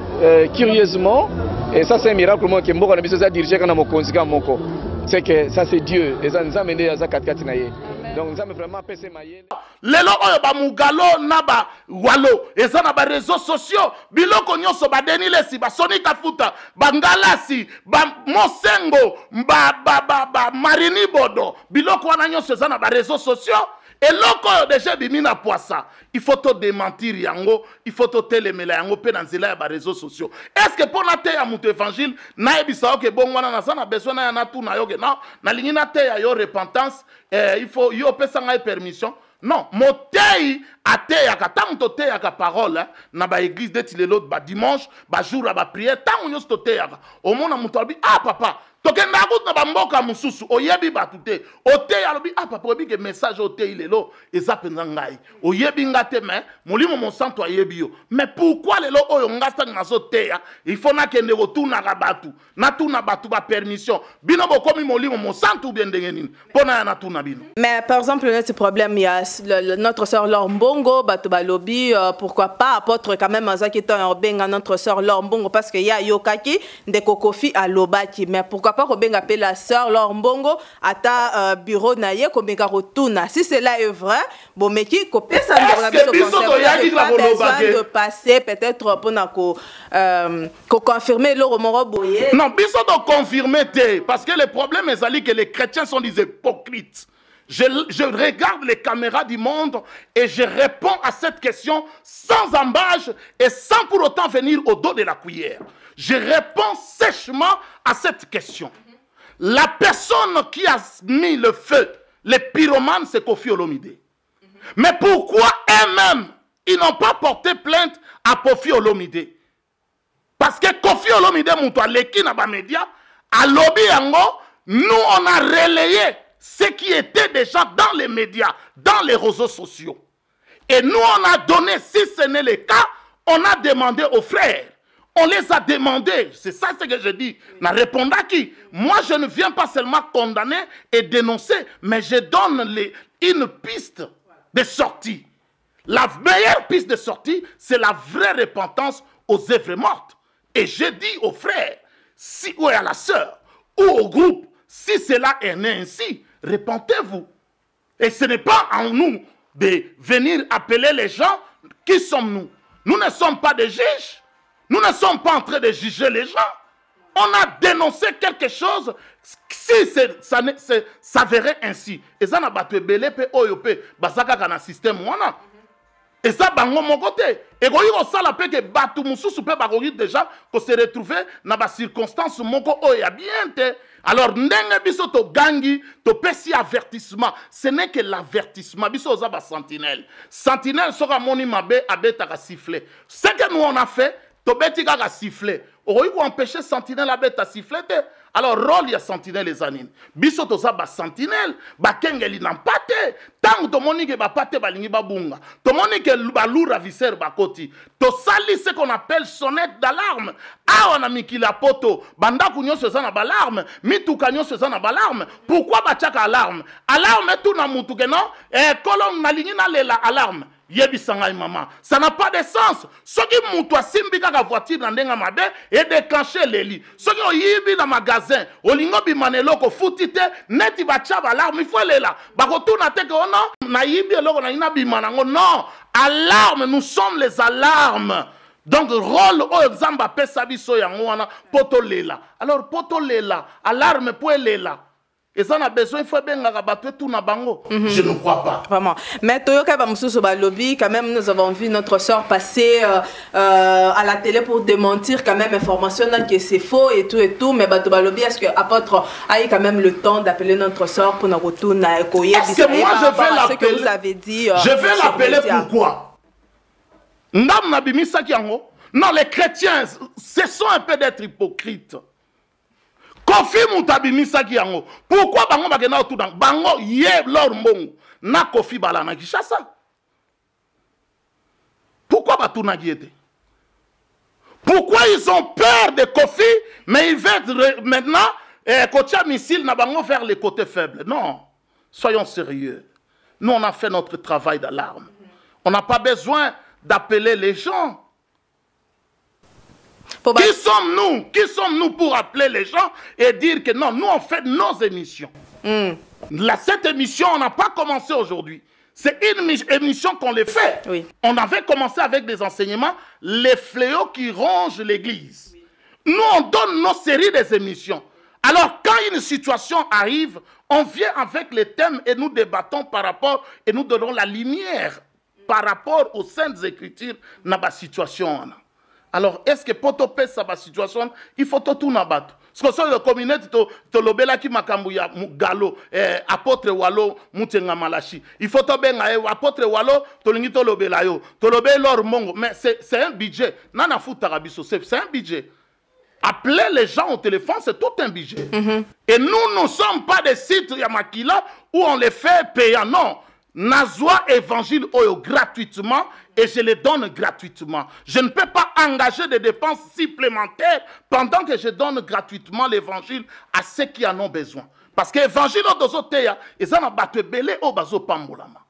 curieusement, et ça c'est un miracle que Mboka na biso za diriger kana mokonzika moko. C'est que ça c'est Dieu. Et ça nous a mené à za katikati na ye. Donc nous avons vraiment passé maye. Lelo oyo ba mugalo na ba walo eza na ba réseaux sociaux biloko nyonso ba denilesi ba sonika futa bangalasi ba mosengo ba marini bodo biloko wana nyonso eza na ba réseaux sociaux. Et loko déjà bimina poissa, il faut te démentir yango, il faut te telemela yango pe dans les réseaux sociaux. Est-ce que pour naté ya mutu évangile na ebisa que bon wana na sana besoin na tout na yoge non, na lingina te ya yo repentance, il faut yo pesa ngai permission. Non, motei ate ya katam to te ya ka parole na ba église de tilelo ba dimanche, ba jour ba prière, tant on to te ya. Au mona mutu abi ah papa tokenda akut na bamboka mususu oyebi batute ote alobi ah papa oyebi ke message ote ilelo eza penza ngai oyebi ngate mais molimo mon santo ayebi yo mais pourquoi lelo oyo ngasta ngaso teya il faut na kende rotuna ka batu na tuna batu ba permission bino bokomi molimo mon santo bien ndengenini pona na tuna bino. Mais par exemple notre problème il y a notre sœur Laure Mbongo batu balobi pourquoi pas apôtre quand même azaki to benga notre sœur Laure Mbongo parce que ya yokaki ndeko Kofi alobaki mais pourquoi pas Robenga appelle la sœur Laure Mbongo à ta bureau naie Kobenga rotuna si cela est vrai bon mais qui copie ça de passer peut-être pour confirmer le romoro boyer non biso de confirmer parce que le problème est que les chrétiens sont des hypocrites. Je regarde les caméras du monde et je réponds à cette question sans embâche et sans pour autant venir au dos de la cuillère. Je réponds sèchement à cette question. La personne qui a mis le feu, les pyromanes, c'est Kofi Olomide. Mais pourquoi eux-mêmes, ils n'ont pas porté plainte à Kofi Olomide? Parce que Kofi Olomide, Moutoualeki, Naba Média, à Lobby Yango, nous on a relayé ce qui était déjà dans les médias, dans les réseaux sociaux. Et nous, on a donné, si ce n'est le cas, on a demandé aux frères. On les a demandé, c'est ça ce que je dis, n'a répondu à qui? Moi, je ne viens pas seulement condamner et dénoncer, mais je donne une piste de sortie. La meilleure piste de sortie, c'est la vraie repentance aux œuvres mortes. Et je dis aux frères, si, ou à la sœur, ou au groupe, si cela est né ainsi, repentez-vous. Et ce n'est pas en nous de venir appeler les gens. Qui sommes-nous? Nous ne sommes pas des juges. Nous ne sommes pas en train de juger les gens. On a dénoncé quelque chose si ça s'avérait ainsi. Et ça n'a pas été belé pe oyope basaka kana système wana. Et ça bango mon côté. Et quand il ça la pe que batu mususu pe bakoki déjà ko se retrouver dans ba circonstance moko oya bien te. Alors ndenge biso to gangi to pesi avertissement. Ce n'est que l'avertissement. Biso za ba sentinelle. Sentinelle sera moni mabe abeta ka siffler. Ce que nous on a fait Tobeti kaka siffler. Oroyi ko empêcher sentinelle abeta siffler. Alors rôle ya sentinelle les anines. Biso to za ba sentinelle ba kengeli nampate. Tant to moni ke ba pate balingi ba bunga. To moni ke ba loura visser ba koti. To sali ce qu'on appelle sonnette d'alarme. Ah on a mis la poto. Banda kunyo se za na balarme. Mitu kanyo se za na balarme. Pourquoi ba tchaka alarme? Alarme tout na mutu ke non? Kolom na lingi na lela alarme. Yebi sangay maman, ça n'a pas de sens. Ce qui moutoua simbi kaka voiture dans denga mabe et déclencher les lits. Ce qui yibi dans magasin, olingo bi manelo ko futite neti ba chaba alarme il faut aller là. Ba ko tuna te ko non, na yibi loko na ina bi manango non. Alarme, nous sommes les alarmes. Donc rôle au exemple pesa biso yango wana poto lela. Alors poto lela, alarme po lela. Et ça a besoin, il faut bien rabattre tout na bango. Je ne crois pas. Vraiment. Mais Toyoka Bamsouso Balobi, quand même, nous avons vu notre sœur passer à la télé pour démentir quand même l'information que c'est faux et tout. Mais Bato Balobi, est-ce que Apôtre a eu quand même le temps d'appeler notre sœur pour nous retourner à Ekoye? Parce que moi, je vais l'appeler. Vous avez dit. Je vais l'appeler pourquoi? Ndam Nabimisa Kiango. Non, les chrétiens, ce sont un peu d'être hypocrites. Kofi Moutabimisa Kiango. Pourquoi Bango Bagena autour dans Bango Yé Lor Mbongo na Kofi Balana Kishasa? Pourquoi Batuna Giete? Pourquoi ils ont peur de Kofi, mais ils veulent maintenant coacher missile na Bango vers les côtés faibles? Non, soyons sérieux. Nous, on a fait notre travail d'alarme. On n'a pas besoin d'appeler les gens. Qui sommes-nous? Qui sommes-nous pour appeler les gens et dire que non, nous on fait nos émissions. Cette émission, on n'a pas commencé aujourd'hui. C'est une émission qu'on les fait. Oui. On avait commencé avec des enseignements, les fléaux qui rongent l'Église. Oui. Nous, on donne nos séries des émissions. Alors, quand une situation arrive, on vient avec les thèmes et nous débattons par rapport, et nous donnons la lumière par rapport aux Saintes Écritures dans la situation. Alors, est-ce que pour topper sa situation, il faut tout nabattre? Parce que le communauté, to lobela ki makambuya galo, apôtre walo, mutenga malachi. Il faut to benga apôtre walo, to lingi to lobela yo, to lobe lor mongo. Mais c'est un budget. Nana futa rabiso, c'est un budget. Appeler les gens au téléphone, c'est tout un budget. Et nous ne sommes pas des sites Yamakila où on les fait payant. Non. Nazwa évangile oyo gratuitement et je les donne gratuitement. Je ne peux pas engager des dépenses supplémentaires pendant que je donne gratuitement l'évangile à ceux qui en ont besoin. Parce que l'évangile odozoteya, ils en ont battu belé au bazo pambolama.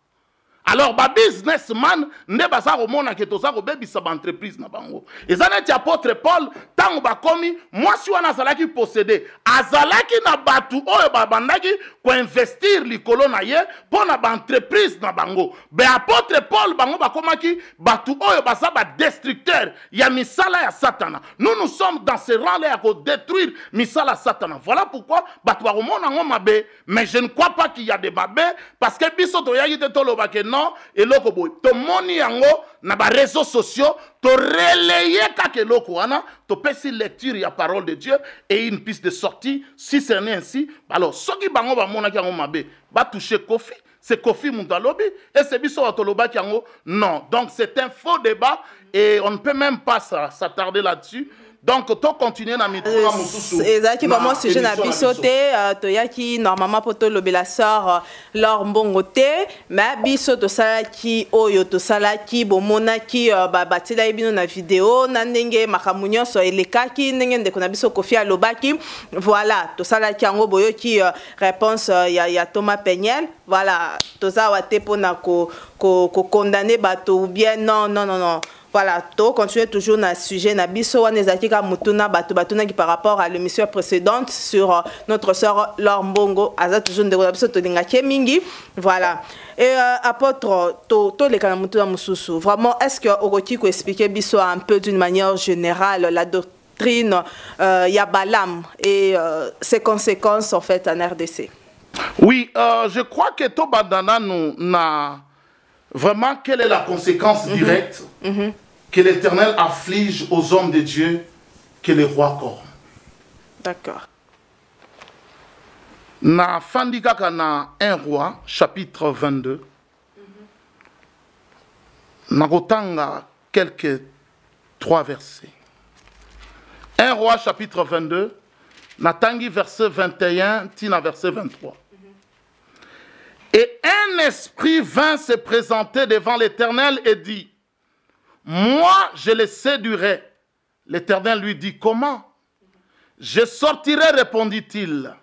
Alors, ba businessman, ne baza romona ke toza ko bebisa ba entreprise na bango. Ezaneti apôtre Paul, tango ba komi, moi si wana azalaki posséder, azalaki na batu oyo ba bandaki ko investir likolo na ye po na ba entreprise na bango. Be apôtre Paul bango ba komaki batu oyo baza ba destructeur ya misala ya Satana. Nous sommes dans ce rang là pour détruire misala Satana. Voilà pourquoi batu ba romona ngo mabe, mais je ne crois pas qu'il y a des mabe parce que biso to yaki te toloba ke non et loko boy to moni yango na ba réseaux sociaux to relayer kake loko wana to pesi lecture ya parole de Dieu et une piste de sortie si c'est ainsi alors soki bango ba mona yango mabe ba toucher Kofi c'est Kofi Mundalobi et c'est biso atoloba yango non donc c'est un faux débat et on ne peut même pas s'attarder là-dessus. Donc, tu continues à mettre exactement, moi, sujet na bisoté, toyaki normalement pour to lobela sœur leur mbongote, mais bisoto salaki oyo to salaki bomona ki batila ibino na vidéo na ndenge makamunyo so elekaki ndenge ndeko na biso Kofi alobaki, voilà, to salaki yango boyoki réponse ya Thomas Pegnel, voilà, to za wate pona ko condamner bato ou bien non. Voilà, to continue toujours dans le sujet na biso wanezakika mutuna batuna qui par rapport à l'émission précédente sur notre sœur Laure Mbongo aza toujours ndeko na biso to linga mingi. Voilà. Et apôtre to le kana mutuna mususu. Vraiment, est-ce que okoti ko expliquer biso un peu d'une manière générale la doctrine ya Balaam et ses conséquences en fait en RDC? Oui, je crois que to bandana nous na vraiment, quelle est la conséquence directe que l'Éternel afflige aux hommes de Dieu que les rois corrompent? D'accord. Na fandika na 1 roi, chapitre 22. Nagotanga quelques 3 versets. 1 roi, chapitre 22. Natangi verset 21, tina verset 23. Et un esprit vint se présenter devant l'Éternel et dit, moi je le séduirai. L'Éternel lui dit, comment? Je sortirai, répondit-il,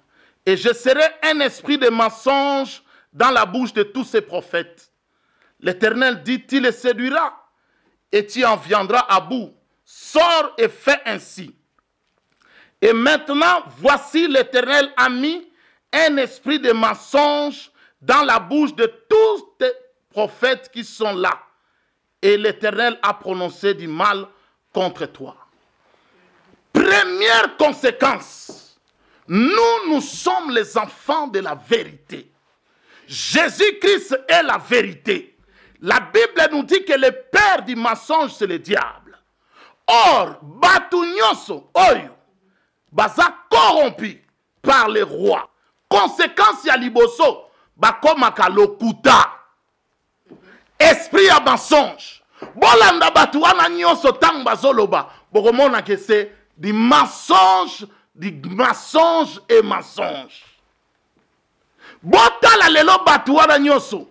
et je serai un esprit de mensonge dans la bouche de tous ces prophètes. L'Éternel dit, tu le séduiras, et tu en viendras à bout. Sors et fais ainsi. Et maintenant, voici l'Éternel a mis un esprit de mensonge dans la bouche de tous les prophètes qui sont là. Et l'Éternel a prononcé du mal contre toi. Première conséquence Nous sommes les enfants de la vérité. Jésus-Christ est la vérité. La Bible nous dit que le père du mensonge, c'est le diable. Or, batu nyonso oyo baza corrompu par les rois. Conséquence ya liboso bakomaka lokuta. Esprit ya mensonge. Bolanda batu wana nyonso tang bazoloba bokomona ke c'est du mensonge et mensonge. Botala lelo batu wana nyonso.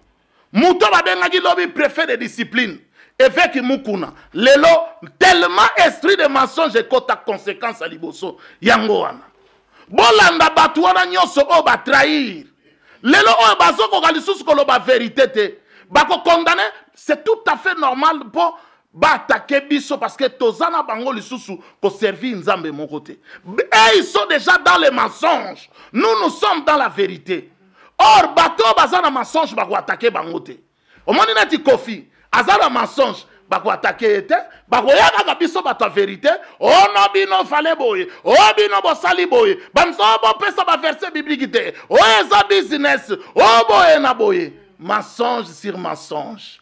Muto babengaki lobi préfet de discipline. Évêque Mukuna. Lelo tellement esprit de mensonge et kota conséquence à liboso. Yango wana. Bolanda batu wana nyonso o ba trahir. Lelo o bazoko kalisusu koloba vérité te. Bako condamné, c'est tout à fait normal pour attaquer biso parce que tozana bango lisusu pour servir nzambe mon côté. Et ils sont déjà dans les mensonges. Nous sommes dans la vérité. Or bato bazana mensonge bako attaquer bango te. Omoni neti Kofi, azana mensonge bako attaquer te, bako yaka biso bato vérité. Oh no bino fale boye, oh bino bo sali boye. Bamso bo pesa ba verset biblique te. Oh eza business, oh boye na boye. Mensonge sur mensonge.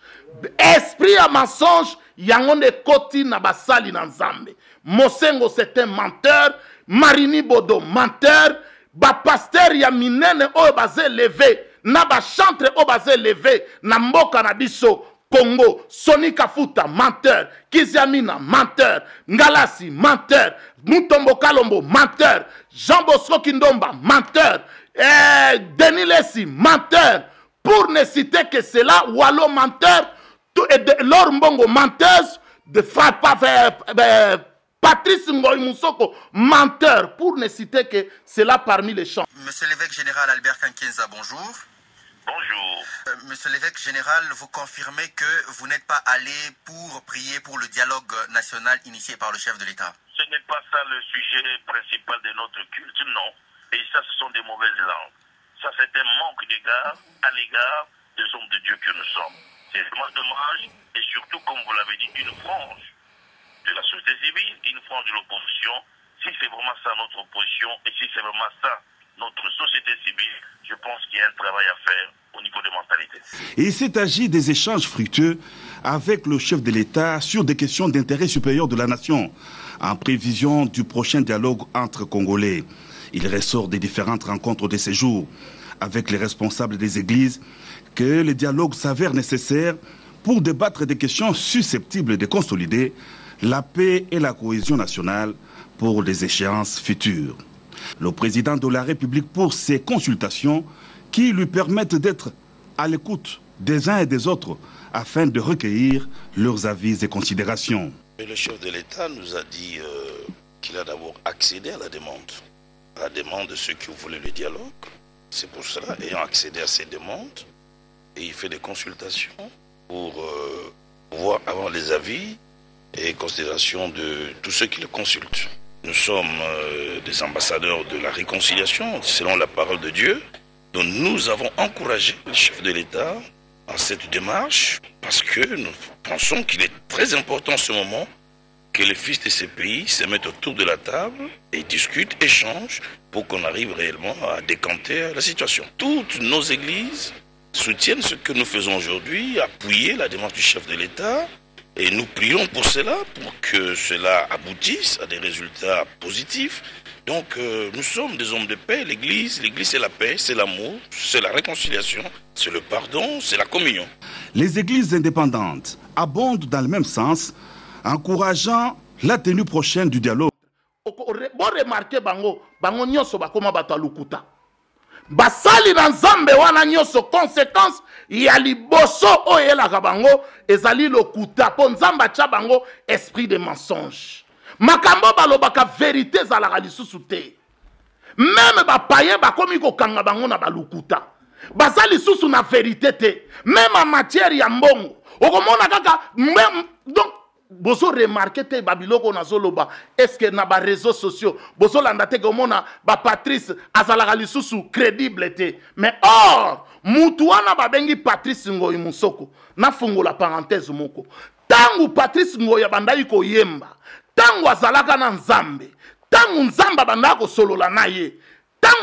Esprit à mensonge, yango de koti na basali na nzambe. Mosengo c'est un menteur, Marini Bodo menteur, ba pasteur ya minene o bazé levé, na ba chantre o bazé levé, na mboka na biso Congo, Soni Kafuta menteur, Kiziamina menteur, Ngalasi menteur, Mutombo Kalombo menteur, Jean Bosco Kindomba menteur, Denis Lessi menteur. Pour ne citer que cela, Wallo menteur, Laure Mbongo menteuse, Patrice Ngoy Moussoko menteur, pour ne citer que cela parmi les chants. Monsieur l'évêque général Albert Kankenza, bonjour. Bonjour. Monsieur l'évêque général, vous confirmez que vous n'êtes pas allé pour prier pour le dialogue national initié par le chef de l'État? Ce n'est pas ça le sujet principal de notre culte, non. Et ça, ce sont des mauvaises langues. Ça, c'est un manque d'égard à l'égard des hommes de Dieu que nous sommes. C'est vraiment dommage, et surtout, comme vous l'avez dit, une frange de la société civile, une frange de l'opposition. Si c'est vraiment ça notre opposition, et si c'est vraiment ça notre société civile, je pense qu'il y a un travail à faire au niveau des mentalités. Et il s'est agi des échanges fructueux avec le chef de l'État sur des questions d'intérêt supérieur de la nation, en prévision du prochain dialogue entre Congolais. Il ressort des différentes rencontres de ces jours avec les responsables des églises que le dialogue s'avère nécessaire pour débattre des questions susceptibles de consolider la paix et la cohésion nationale pour les échéances futures. Le président de la République pour ces consultations qui lui permettent d'être à l'écoute des uns et des autres afin de recueillir leurs avis et considérations. Et le chef de l'État nous a dit qu'il a d'abord accédé à la demande de ceux qui voulaient le dialogue. C'est pour cela, ayant accédé à ces demandes, et il fait des consultations pour pouvoir avoir les avis et considérations de tous ceux qui le consultent. Nous sommes des ambassadeurs de la réconciliation, selon la parole de Dieu. Donc nous avons encouragé le chef de l'État à cette démarche, parce que nous pensons qu'il est très important en ce moment que les fils de ces pays se mettent autour de la table et discutent, échangent, pour qu'on arrive réellement à décanter la situation. Toutes nos églises soutiennent ce que nous faisons aujourd'hui, appuyer la démarche du chef de l'État, et nous prions pour cela, pour que cela aboutisse à des résultats positifs. Donc nous sommes des hommes de paix, l'église c'est la paix, c'est l'amour, c'est la réconciliation, c'est le pardon, c'est la communion. Les églises indépendantes abondent dans le même sens, encourageant la tenue prochaine du dialogue. Bon remarquez bango nyonso bakoma bato alukuta. Basali na nzambe wana nyonso conséquence ya liboso oyelaka bango ezali lokuta po nzamba tcha bango esprit de mensonge. Makambo balobaka vérité zalaka lisusu te. Même bapaye bakomi kokanga bango na balukuta. Bazali lisusu na vérité te. Même en matière ya mbongo. Okomona kaka même donc bozo remarqué te babiloko na zoloba est-ce que na ba réseaux sociaux bozo landa te komona ba Patrice azalaka lisusu crédible te mais or mutu wana babengi Patrice Ngoyi Musoko na fungola parenthèse moko tangu Patrice Ngoyi bandai ko yemba tangu azalaka na nzambe tangu nzamba bandako solola na ye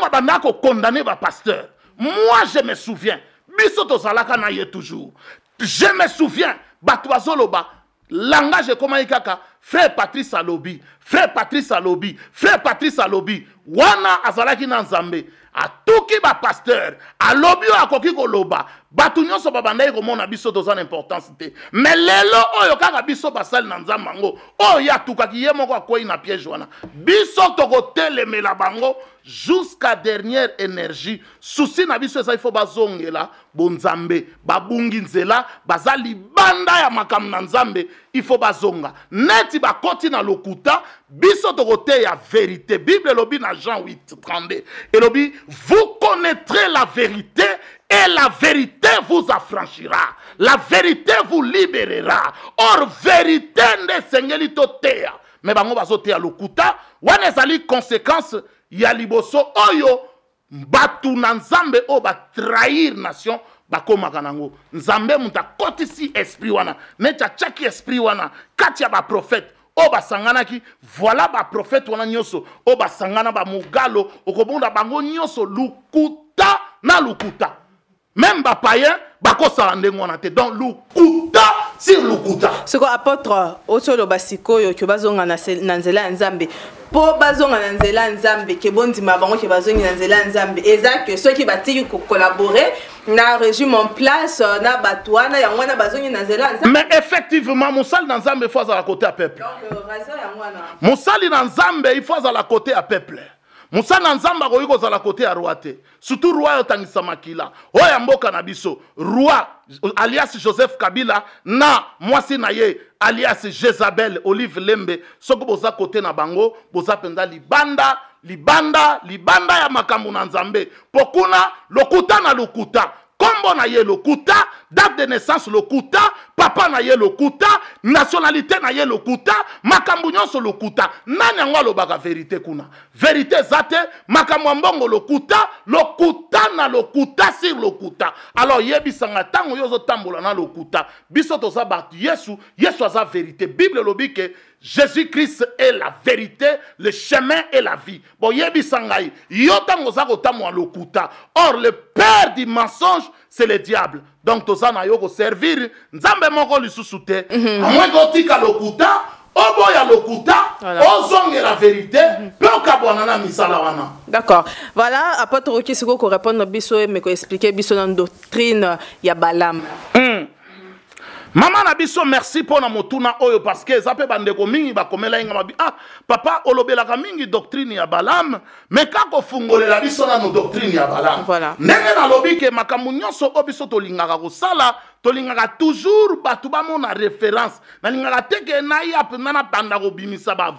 ntango abanda ko condamner ba pasteur. Moi je me souviens, biso tozalaka na ye toujours. Je me souviens, batwazoloba langage comment ikaka frère Patrice Alobi, frère Patrice Alobi, frère Patrice Alobi, wana azalaki na Nzambe. Atuki ba pasteur, alobi akoki koloba, batu nyonso babanda ko mona biso toza importance te. Mais lelo oyo kaka biso basali na Nzambango, oyo atukaki ye moko akoyi na piège wana. Biso toko telemela bango jusqu'à dernière énergie. Souci na biso eza il faut bazongela bonzambe, babungi nzela, bazali banda ya makam na Nzambe, il faut bazonga. Neti bakoti na lokuta, biso toko te ya vérité. Bible lobi na Jean 8:32. Et lobi vous connaîtrez la vérité et la vérité vous affranchira. La vérité vous libérera. Or, vérité ne sengeli to teya. Mais bango bazo teya lokuta. Wane ezali conséquence ya liboso oyo batu na Nzambe o ba trahir nation bakoma kanango. Nzambe muta kotisi esprit wana. Necha chaki esprit wana. Katia ba prophète. Oba sangana ki voilà ba prophète wana nyoso oba sangana ba mugalo okobonda bango nyoso lukuta na lukuta même ba païen bakosa ndengo na te donc lukuta sur lukuta ce ko apôtre otolo basiko yo ke bazonga na nzela Nzambe po bazonga na nzela Nzambe ke bondima bango ke bazongi na nzela Nzambe eza que ceux qui batiki ko collaborer na régime en place na batwana ya ngwana bazongi na nzela Nzambe. Mais effectivement musali na Nzambe il faut à la côté à peuple. Donc raison ya ngwana musali na Nzambe il faut à la côté à peuple. Musali na Nzambe ko yiko za la côté à roi te. Surtout roi yotangisa makila. Oya mboka na biso roi alias Joseph Kabila na mwasi na ye alias Jezabel Olive Lembe soko boza côté na bango boza penda libanda ya makambo na Nzambe pokuna lokuta na lokuta kombo na ye lokuta date de naissance lokuta papa na ye lokuta nationalité na ye lokuta makambo nyonso lokuta nani ngo lobaka vérité kuna vérité zate makambo mbongo lokuta na lokuta sur lokuta alors yebisanga tango yozo tambola na lokuta biso toza batu Yesu aza vérité Bible lobi que Jésus-Christ est la vérité, le chemin et la vie. Bon, yebisangai, yotango zako tamwa lokuta. Or, le père du mensonge, c'est le diable. Donc, tozana yoko servir, nzambe moko lisusute. A moins gotika lokuta, oboya lokuta, ozonge la vérité, peoka bonana misala wana. D'accord. Voilà, apôtre Roki Siko ko répondre biso mais ko expliquer biso dans doctrine ya Balaam. Maman na biso merci pour na motuna oyo parce que ça peut bandeko mingi ba komela inga mabi papa olobelaka mingi doctrine ya Balaam mais kako fungolela biso na no doctrine ya Balaam voilà ndenge na lobi ke makambo nyonso obiso tolingaka kosala tolingaka toujours batu ba mona référence na lingaka teke na ya na banda ko bimisa ba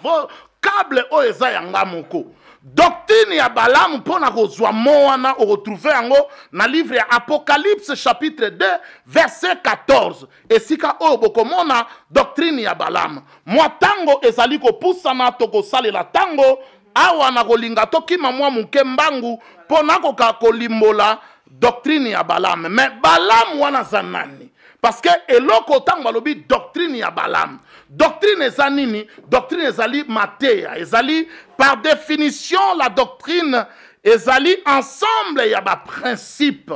câble oyo eza yanga moko. Doctrine ya Balaam pona kozwa moana o retrouver yango na livre ya Apocalypse chapitre 2 verset 14 esika oyo bokomona doctrine ya Balaam mwa tango ezali ko pusana to ko salela tango awa na kolinga tokima mwa muke mbangu pona ko ka kolimbola doctrine ya Balaam mais Balaam wana zanani parce que eloko tango balobi doctrine ya Balaam doctrine ezanini doctrine ezali mateya ezali par définition la doctrine ezali ensemble ya ba principe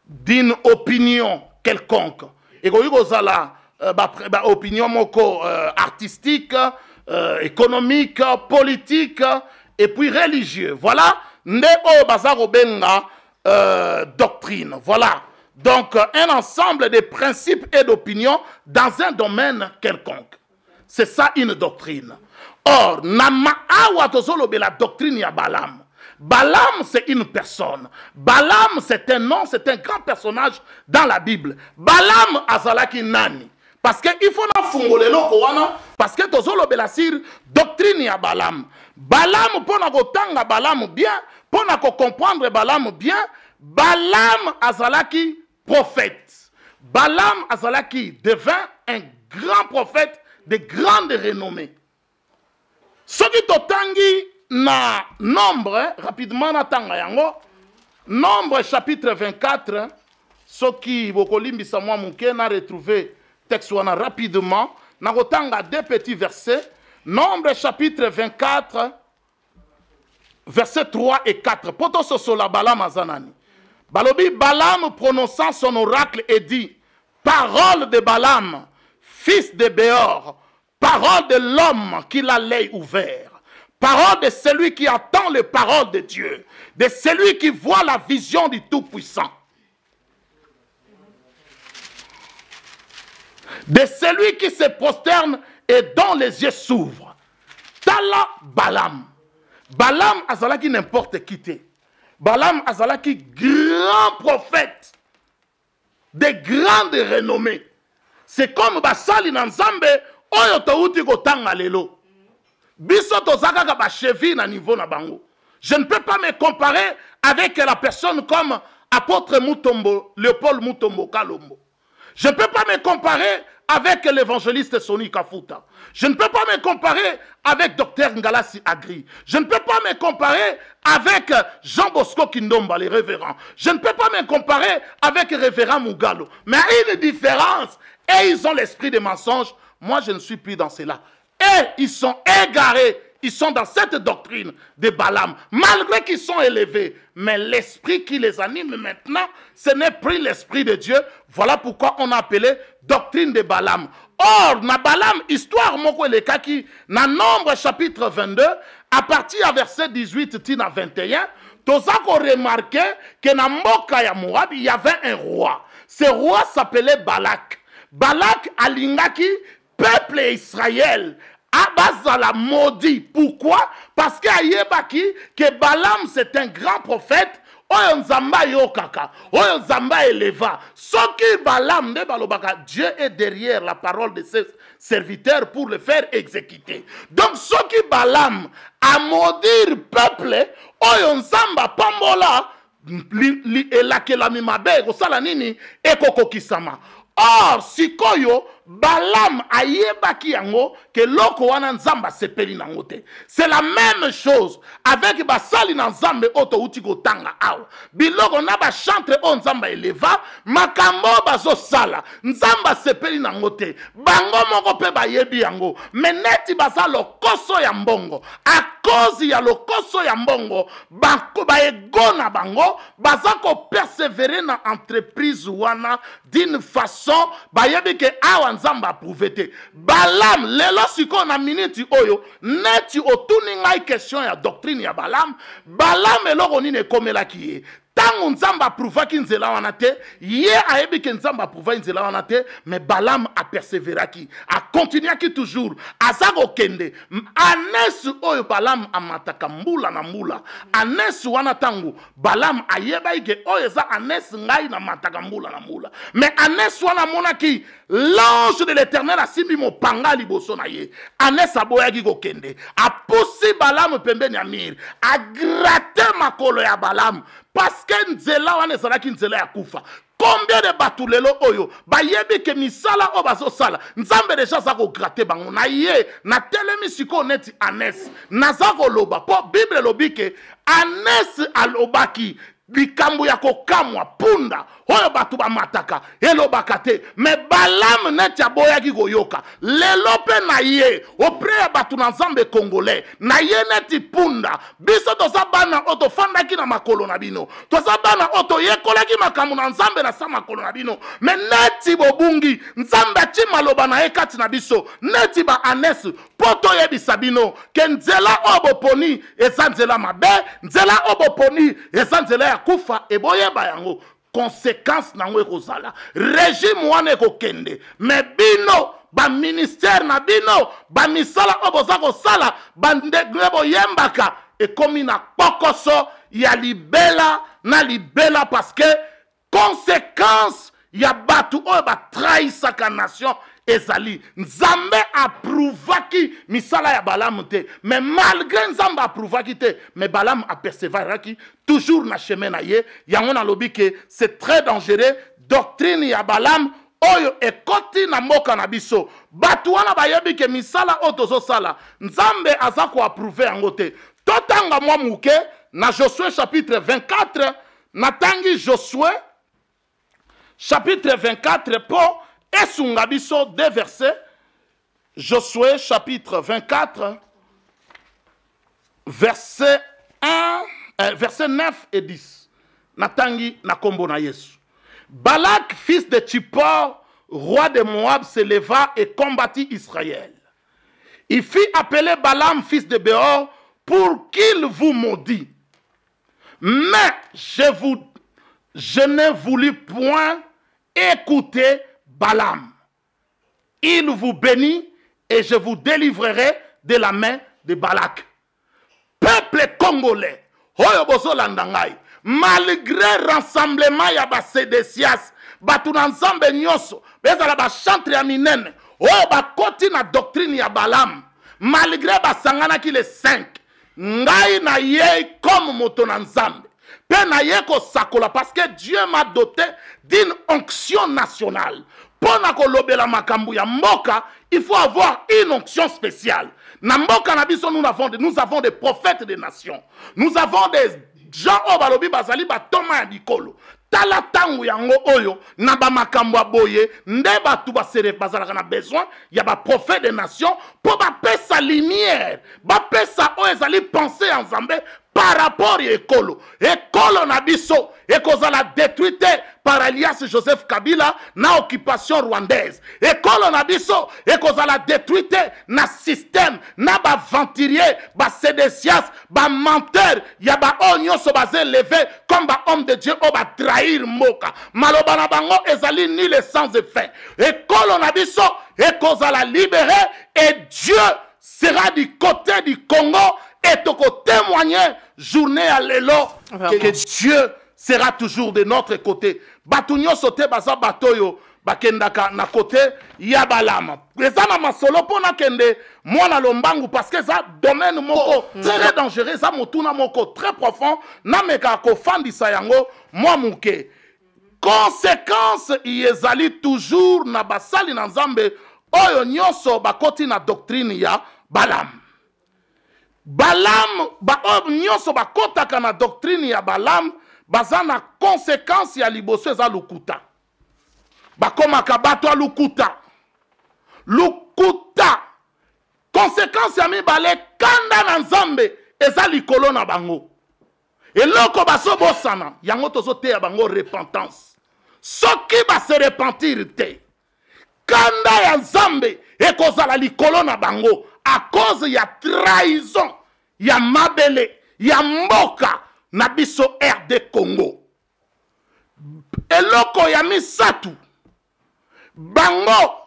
d'une opinion quelconque et ko yozala ba opinion moko artistique économique politique et puis religieux voilà nde o bazaro benga doctrine voilà. Donc, un ensemble de principes et d'opinions dans un domaine quelconque. C'est ça une doctrine. Or, nama awa tozolobe la doctrine ya Balaam. Balaam, c'est une personne. Balaam, c'est un nom, c'est un grand personnage dans la Bible. Balaam azalaki nani. Parce que il faut na fungolelo kowana parce que tozolobe la sir doctrine ya Balaam. Balaam pona kotanga Balaam bien, pona ko comprendre Balaam bien, Balaam azalaki prophète. Balaam azalaki devint un grand prophète de grande renommée. Ce qui totangi na nombre, rapidement na tanga yango, nombre chapitre 24, ce qui bokolimbisa mwa muke na retrouver texte wana rapidement, na kotanga deux petits versets, nombre chapitre 24, versets 3 et 4. Poto sosola Balaam azanani. Balobi Balaam prononçant son oracle et dit, parole de Balaam, fils de Béor, parole de l'homme qui a l'œil ouvert, parole de celui qui attend les paroles de Dieu, de celui qui voit la vision du Tout-Puissant, de celui qui se prosterne et dont les yeux s'ouvrent. Tala Balaam. Balaam azalaki n'importe qui te. Balaam azalaki grand prophète de grande renommée. C'est comme basali na nzambe oyo touti kotanga lelo. Biso tozaka ka ba cheville na niveau na bango. Je ne peux pas me comparer avec la personne comme apôtre Mutombo, Léopold Mutombo Kalombo. Je ne peux pas me comparer avec l'évangéliste Soni Kafuta. Je ne peux pas me comparer avec Dr Ngalasi Agri. Je ne peux pas me comparer avec Jean Bosco Kindomba, les révérends. Je ne peux pas me comparer avec révérend Mugalo. Mais il y a une différence. Et ils ont l'esprit des mensonges. Moi, je ne suis plus dans cela. Et ils sont égarés. Ils sont dans cette doctrine de Balaam, malgré qu'ils sont élevés. Mais l'esprit qui les anime maintenant, ce n'est plus l'esprit de Dieu. Voilà pourquoi on a appelé doctrine de Balaam. Or, na Balaam, histoire moko elekaki, na Nombre chapitre 22, à partir à verset 18 tina 21, tozako remarqué que na mboka ya Moab, il y avait un roi. Ce roi s'appelait Balak. Balak alingaki, peuple Israël. Abazala maudit. Pourquoi? Parce que Balaam c'est un grand prophète. Oyo nzamba yo kaka. Oyo nzamba eleva. Soki Balaam de balobaka, Dieu est derrière la parole de ses serviteurs pour le faire exécuter. Donc soki Balaam a maudire peuple, oyo nzamba pambola elakela mimabe kosala nini ekokokisama. Or, sikoyo, Balaam ayebaki yango que loko wana nzamba sepeli nango te. C'est la même chose avec basali na nzambe oto uti kotanga awa. Biloko na ba chantre o nzamba eleva, makambo bazo sala. Nzamba sepeli nango te. Bango moko pe bayebi yango. Meneti baza lokoso ya mbongo. A cause ya lokoso ya mbongo, banko baegona bango, bazako persévérer na entreprise wana d'une façon bayebi ke awa nzamba prouvete. Balaam lelo siko na minute oyo neti otuni ngai question ya doctrine ya Balaam. Balaam eloko nini ekomelaki ye. Tango nzamba prouvaki nzela wana te, ye ayebi ke nzamba prouvaki nzela wana te, mais Balaam a persévéraki, a continuaki toujours, azako kende. Anesu oyo Balaam amataka mbula na mbula. Anesu wana tango Balaam ayeba ike oyo za anesu ngai na mataka mbula na mbula. Mais anesu wana monaki l'ange de l'Éternel asimbi mopanga liboso na ye. Anesu aboyaki ko kende. A poussi Balaam pembeni ya mir. A gratter makolo ya Balaam. Parce que nzela wana ezalaki nzela ya kufa. Combien de batulelo oyo bayebi ke misala o bazo sala nzambe deja za ko gratter bango na ye na telemi siko neti Anes nazako loba po Bible lobi ke Anes alobaki likambo ya kokamwa punda oyo batu ba mataka elobaka te. Mais Balaam neti aboyaki koyoka lelo pe na ye auprès ya batu na nzambe congolais na ye neti punda. Biso toza bana oto fandaki na makolo na bino, toza bana oto yekolaki makambo na nzambe na sa makolo na bino. Mais neti bobungi nzambe achi maloba na ye kati na biso neti ba Anes poto yebisa bino ke nzela oboponi eza nzela mabe, nzela oboponi eza nzela ya kufa eboyeba yango. Conséquence nango ekozala régime wana ekokende. Mais bino ba ministère na bino ba misala oboza kosala bandegre boyembaka ekomi na pokoso ya libela na libela parce que conséquence ya batu oyo ba trahisaka nation ezali. Nzambe approuvaki misala ya Balaam te, mais malgré nzambe approuvaki te, mais Balaam a persévéraki toujours na chemin na ye. Yango na lobi ke c'est très dangereux doctrine ya Balaam oyo ekoti na mboka na biso. Batu wana bayebi ke misala oyo tozosala nzambe aza ko approuver yango te. Totanga mwa muke na Josué chapitre 24, natangi Josué chapitre 24 pour Esungabiso, deux versets. Josué chapitre 24, verset 1 versets 9 et 10. Natangi na kombo na Yesu. Balak, fils de Tzippor, roi de Moab, se leva et combattit Israël. Il fit appeler Balaam, fils de Béor, pour qu'il vous maudit. Mais je n'ai voulu point écouter Balaam. Il vous bénit et je vous délivrerai de la main de Balak. Peuple congolais, malgré rassemblement ya ba Sédécias, batu na nzambe nyoso, bezala ba chantre ya minene, ba koti na doctrine ya Balaam, malgré ba sangana ki les 5, ngai na ye comme moto na nzambe. Pe na ye ko sakola parce que Dieu m'a doté d'une onction nationale. Pour na kolobela makambu ya mboka, il faut avoir une onction spéciale. Na mboka na biso nous avons des prophètes des nations. Nous avons des gens au balobi bazali ba toma ya bikolo. Tala tangu yango oyo na ba makambu aboye nde batu ba sere bazalaka na besoin ya ba prophète des nations pour ba pesa lumière, ba pesa o ezali penser en Nzambe par rapport à l'école. L'école na biso, et cause la détruite par alias Joseph Kabila, na occupation rwandaise. L'école na biso, et cause la détruite na système, na ba venturier, ba sédécias, ba menteur, ya ba onyo so basé levé, comme ba homme de Dieu, o ba trahir moka. Malobana bango, ezali ni le sans effet. L'école na biso, et cause la libérer, et Dieu sera du côté du Congo, et toko témoigner journée à l'élo que Dieu sera toujours de notre côté. Batunyo sote basa batoyo bakendaka na côté ya Balaam. Eza na masolo pona kende mwana lombangu parce que ça domaine moko très dangereux, ça motuna moko très profond na meka ko fandisa yango mwa muke. Conséquence yezali toujours na basali na Nzambe oyo nyoso bakoti na doctrine ya Balaam. Balaam, nyoso bakotaka na doctrine ya Balaam, baza na conséquence ya liboso eza lukuta. Bakomaka bato lukuta. Lukuta. Conséquence ya mibale kanda na Nzambe eza likolo na bango. Eloko baso bosana, yango tozo te ya bango repentance. Soki ba se repentir te. Kanda ya Nzambe ekozala likolo na bango à cause ya trahison. Ya mabele, ya mboka, na biso RD Congo. Eloko ya misatu. Bango,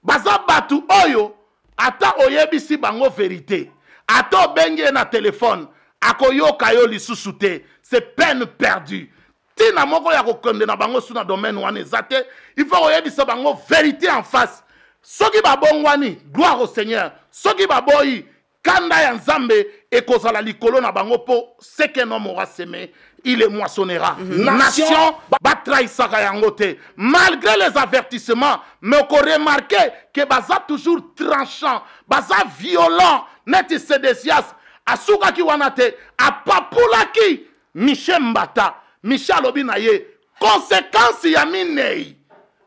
baza batu oyo, ata oyebisi bango vérité. Ata obenge na téléphone, akoyoka yo lisusu te. C'est peine perdue. Tina moko ya kokonde na bango sous na domaine wane zate, il faut oyebisa bango vérité en face. Soki babongwani, gloire au Seigneur. Soki baboyi, kanda ya Nzambe ekozala likolo na bango po ce qu'un homme aura semé, il le moissonnera. Nation batraisaka yango te. Malgré les avertissements, mais on remarqué que baza toujours tranchant, baza violent, neti sédécias, asuka ki wanate, apapulaki, Michel Mbata, Michel Obinaye, conséquence ya minei,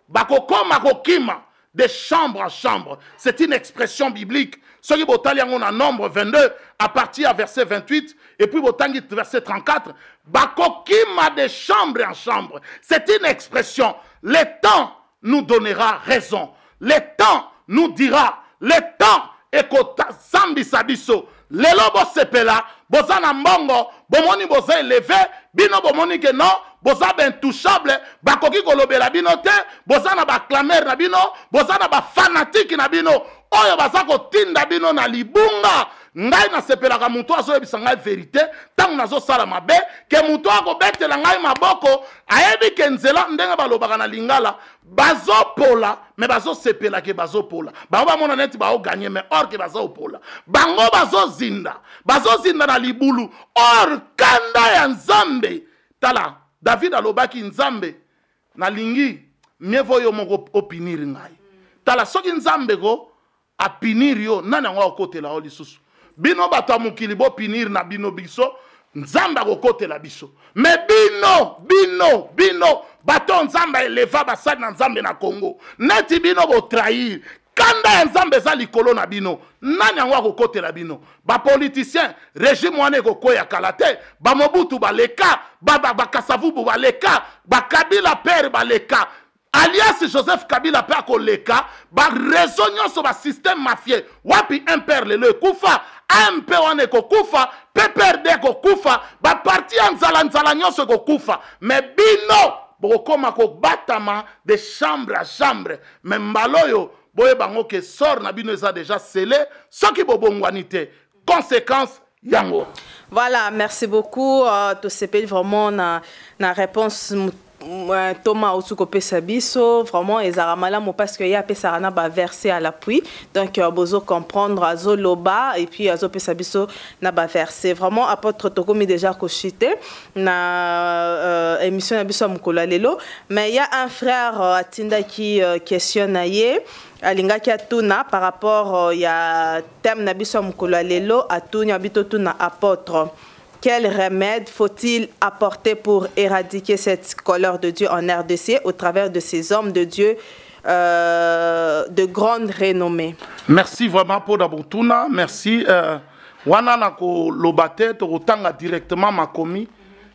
bakokoma kokima, de chambre en chambre. C'est une expression biblique. Ce qui est en nombre 22, à partir du verset 28, et puis au verset 34, bakokima de chambre en chambre. C'est une expression. Le temps nous donnera raison. Le temps nous dira. Le temps est sambi sabiso. Le lobo sepela, bozana mbongo, bomoni boza élevé, bino bomoni que non, boza intouchable, bakoki kolobela bino te, boza na ba clamer na bino, boza na ba fanatique na bino, oyo baza kotinda bino na libunga. Ngai na sepelaka mutu azo yebisa ngai vérité, tangu nazo sala mabe, ke mutu akobetela ngai maboko, ayebi ke nzela ndenge balobaka na lingala, bazo pola, mais bazo sepela ke bazo pola. Bango ba mona neti ba o gagner, mais or ke bazo pola. Bango bazo zinda na libulu, or kanda ya Nzambe. Tala, David alobaki Nzambe, na lingi, mievo yo moko opinir ngai. Tala, soki Nzambe go, a pinir yo, nani ango kote la oli susu. Bino bato mukili bo pinir na bino biso, Nzamba go kote la biso. Mais bino, bato Nzamba eleva basad na Nzambe na Congo. Neti bino bo trahir. Quand banda ya nzambe eza likolo na bino nani yango akokotela bino bapoliticien régime wana ekokwea kala te bamobutu baleka bakasavubu baleka bakabila pere baleka alias Joseph Kabila pe akoleka barezo nyonso basystème mafie wapi impere lelo ekufa AMP wana ekokufa PPRD ekokufa baparti ya nzala nyonso ekokufa me bino bokoma kobatama de chambre à chambre me mbaloyo boye bango ke sort na bino eza déjà scellé soki bobongwani te conséquence yango. Voilà, merci beaucoup. Tout ce pays vraiment na réponse Thomas Osukope Sabiso vraiment ezaramala mo parce que ya pesarana ba verser à l'appui donc bozo comprendre azo loba et puis azo Sabiso na ba verser vraiment apôtre Tokomi déjà kochité na émission na biso mukolo lelo mais il y a un frère atinda qui questionne aye alinga ki atuna par rapport il y a thème na biso mukolo lelo atunya bitotuna apôtre. Quel remède faut-il apporter pour éradiquer cette colère de Dieu en RDC au travers de ces hommes de Dieu de grande renommée? Merci vraiment pour Dabutuna. Merci. Wana nako lobate to tanga directement ma commune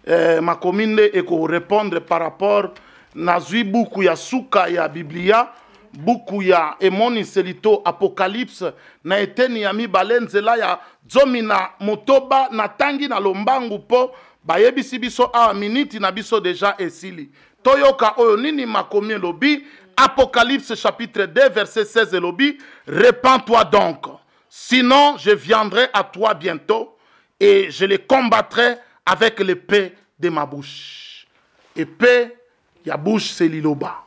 et ko répondre par rapport nazui beaucoup ya suka ya Biblia beaucoup ya emoni selito apocalypse na eteni ya mibalenzela ya zomina motoba na tangi na lombangu po bayebisi biso a minute na biso déjà esili toyoka oyo nini makomi lobi Apocalypse chapitre 2 verset 16 lobi répands-toi donc sinon je viendrai à toi bientôt et je les combattrai avec l'épée de ma bouche. Épée ya bouche c'est liloba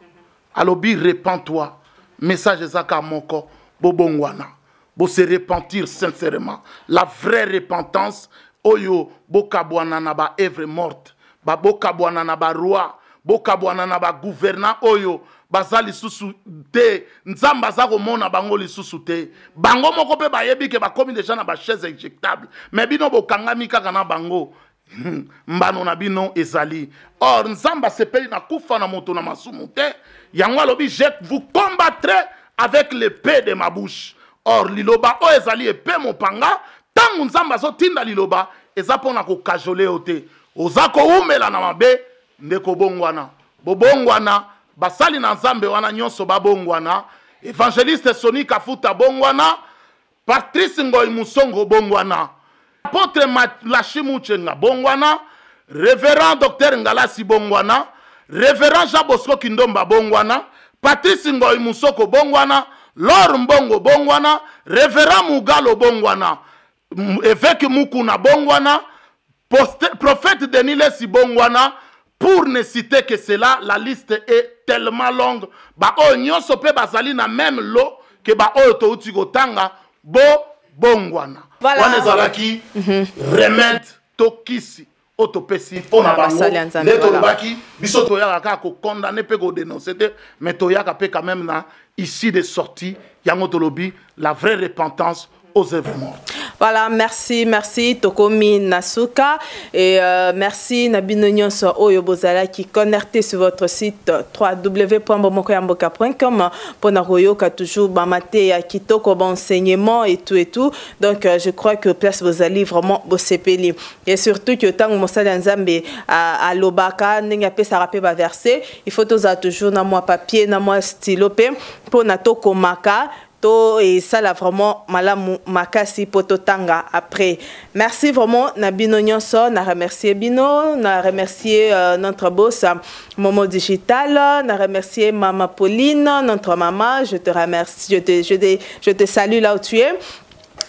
alobi répands-toi message ezaka moko bobongwana bo se repentir sincèrement la vraie repentance oyo bokabwana na ba œuvre morte ba bokabwana na ba roi bokabwana na ba gouvernant oyo bazali susu te nzamba za komona bango lisusu te bango moko pe bayebi ke bakomi déjà na ba chaise éjectable mais bino bokangami kaka na bango mbano na bino ezali or nzamba sepeli na kufa na moto na masumu te yango alobi je vous combattrai avec l'épée de ma bouche. Or liloba o ezali épée mopanga tangu nzamba zo tinda liloba eza pona ko kajole ote ozako umela na mabe ndeko bongwana bobongwana basali na nzambe wana nyonso babongwana évangéliste Soni Kafuta bongwana Patrice Ngoy Musongo bongwana apôtre Lachimu Chenga bongwana révérend docteur Ngalasi bongwana révérend Jean Bosco Kindomba bongwana Patrice Ngoy Musoko bongwana Lor Mbongo bongwana révérend Mugalo bongwana évêque Mukuna bongwana prophète Denilesi bongwana pour ne citer que cela la liste est tellement longue ba o nyonso pe bazali na même lot que ba o to utigotanga bongwana wana ezalaki remède tokisi otopesi pona bango ndeto lobaki biso toyaka kaka kokondane mpe kodénonce te mais toyaka mpe quand même na ici de sortie yango tolobi la vraie repentance aux œuvres mortes. Voilà, merci Tokomi Nasuka et merci Nabino Nyonso Oyo Bozala qui connecté sur votre site www.bomokoyamboka.com pour naroyoka toujours bamate ya kitoko enseignement et tout. Donc je crois que place Bozali vraiment bosepeli et surtout que tant mosala nzambe à lobaka ndenge pe sa rapé ba verser, il faut toujours na moi papier na moi stylo pe pour na tokomaka et ça là vraiment malamu makasi pototanga après. Merci vraiment Nabino Nyonso, na remercier Bino, na remercier notre boss Momo Digital, na remercier Maman Pauline, notre maman, je te remercie, je te salue là où tu es.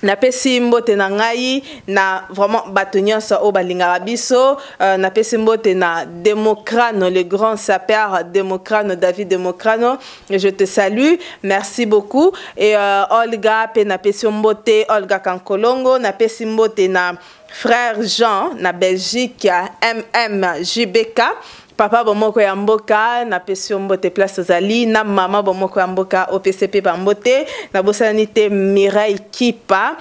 Na pesi mbote na ngai na vraiment batonyo sa o balinga biso na pesi mbote na Démocrano le grand sapeur Démocrano David Démocrano, je te salue, merci beaucoup et Olga pe na pesi mbote Olga Kankolongo na pesi mbote na frère Jean na Belgique MM JBK Papa bomoko ya mboka na pesio mbote place ozali na mama bomoko ya mboka au PCP bambote na bosanité Mireille Kipa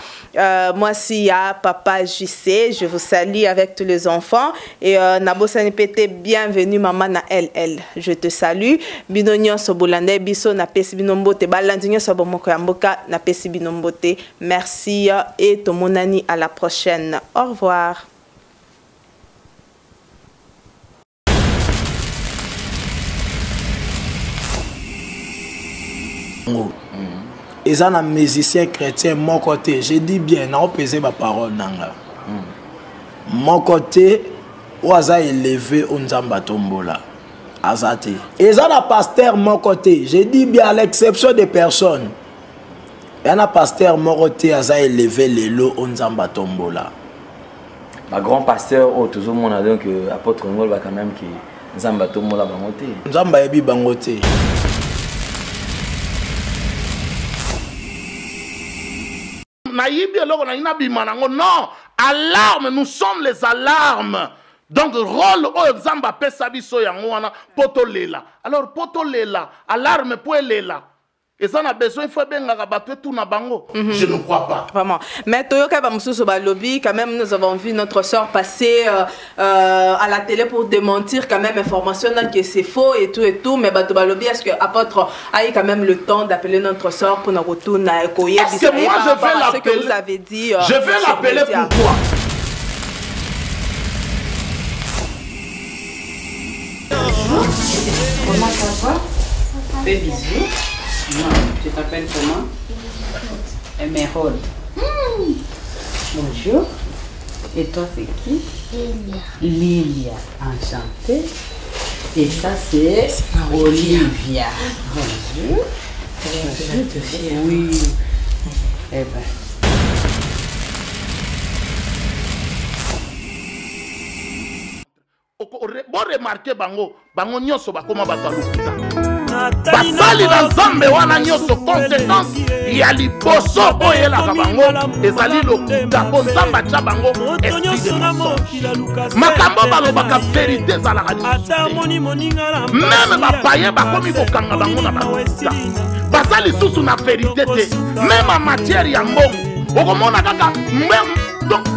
moi si ya papa JC je vous salue avec tous les enfants et na bosanité bienvenue maman na LL je te salue binonyo sobolande biso na pesi binombote balandinyo so bomoko ya mboka na pesi binombote merci et tomonani à la prochaine au revoir. Ils ont un musicien chrétien mon côté je dis bien non peser ma parole nanga mon côté oaza élevé onzamba tombola azate ils ont un pasteur mon côté je dis bien à l'exception des personnes il y a un pasteur mon côté aza élevé les lots onzamba tombola ma grand pasteur au toujours mon donc apôtre Ngol va quand même qui nzamba tombola bangote nzamba yebi bangote. Non, alarme, nous sommes les alarmes. Donc, rôle au Zamba Pesabiso Yangoana, Potolela. Alors, Potolela, alarme pour Lela. Et ça, on a besoin, il faut bien rabattre tout na bango. Je ne crois pas. Vraiment. Mais Toyoka Bamsouso Balobi, quand même, nous avons vu notre soeur passer à la télé pour démentir quand même information que c'est faux et tout. Mais Bato Balobi, est-ce que apôtre a eu quand même le temps d'appeler notre soeur pour nous retourner à Koye? Est-ce que moi, je vais l'appeler? Ce que vous avez dit. Je vais l'appeler pourquoi? Comment ça va? Fais bisous. Tu t'appelles comment? Emerald. Bonjour. Et toi, c'est qui? Lilia. Lilia. Enchantée. Et ça, c'est Olivia. Bonjour. Oui. Eh ben. Bon remarquer bango nyoso bakoma batalukuta basali na nzambe wana nyoso conséquence ya liboso oyo elaka bango ezali lokuta po nzambe atya bango esprit de mensonge makambo balobaka verité ezalaka lisusu meme bapaye bakomi kokanga bango na balokuta baza lisusu na verité te meme matière ya mbongo okomona kaka donc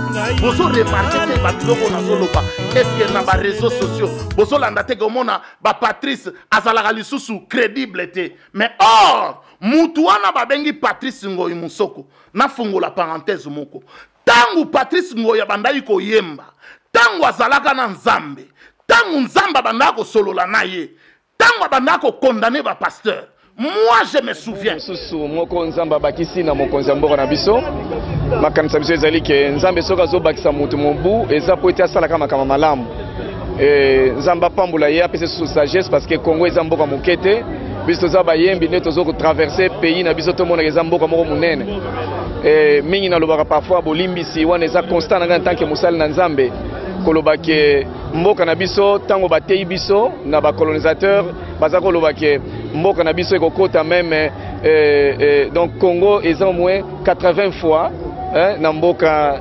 bozo remarquer te babiloko nazoloba est-ce que na ba réseaux sociaux bozo landa te komona ba Patrice azalaka lisusu crédible te mais or mutu wana babengi Patrice Ngoyi Musoko na fungola parenthèse moko tangu Patrice Ngoyi bandai koyemba tangu azalaka na nzambe tangu nzamba bandako kosolola na ye tangu bandako condamner ba pasteur. Moi je me souviens moko nzamba bakisi na mokonzi mboka na biso makanisa biso ezali ke nzambe soka zo bakisa mutu mobu eza po ete asala kama malamu nzamba pambula ye apesa sous sagesse parce que Congo eza mboka mokete biso za bayembi ne tozo ko traverser pays na biso to mona eza mboka moko munene mingi na lobaka parfois bolimbisi wana eza constant na tant que musali na nzambe koloba ke mboka na biso tango batei biso na ba colonisateur baza koloba ke mboka na biso ekokota même donc Congo est au moins 80 fois na mboka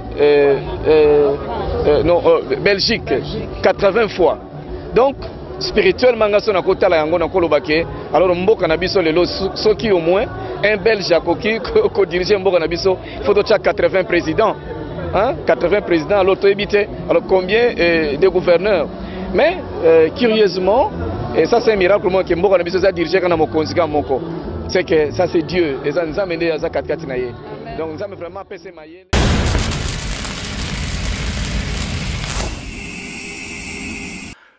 non Belgique 80 fois donc spirituellement ngaso na kotala yango na koloba ke alors mboka na biso lelo soki au moins un Belge akoki ko diriger mboka na biso faut to 80 présidents. 80 présidents, alors combien de gouverneurs? Mais curieusement, et ça c'est un miracle que Mboka Nabiso a dirigé quand Moko, c'est que ça c'est Dieu, et ça nous a amené à Zakatinaye. Donc nous avons vraiment passé maillé.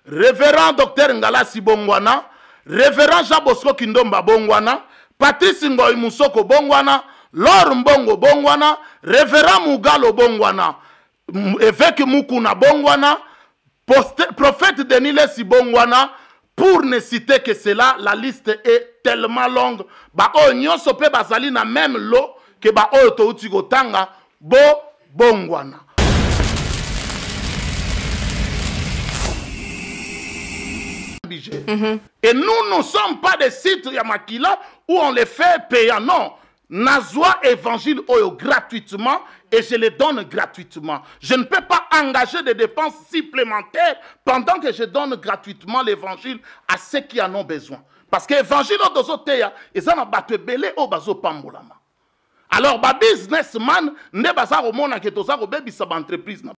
Révérend docteur Ngala Sibongwana, révérend Jean Bosco Kindomba Bongwana, Patrice Ngoyi Musoko Bongwana, Lor Mbongo Bongwana, révérend Mugalo Bongwana, évêque Mukuna Bongwana, prophète Denilesi Bongwana, pour ne citer que cela, la liste est tellement longue. Ba o nyonso pe bazali na même lot que ba o to utigotanga bo Bongwana. Et nous ne sommes pas des sites Yamakila où on les fait payant, non. Nazwa évangile oyo gratuitement et je le donne gratuitement. Je ne peux pas engager des dépenses supplémentaires pendant que je donne gratuitement l'évangile à ceux qui en ont besoin. Parce que l'évangile odozoteya ezana bato belé o bazo pambolama. Alors ba businessman ne baza romona ke toza ko bebisa ba entreprise na.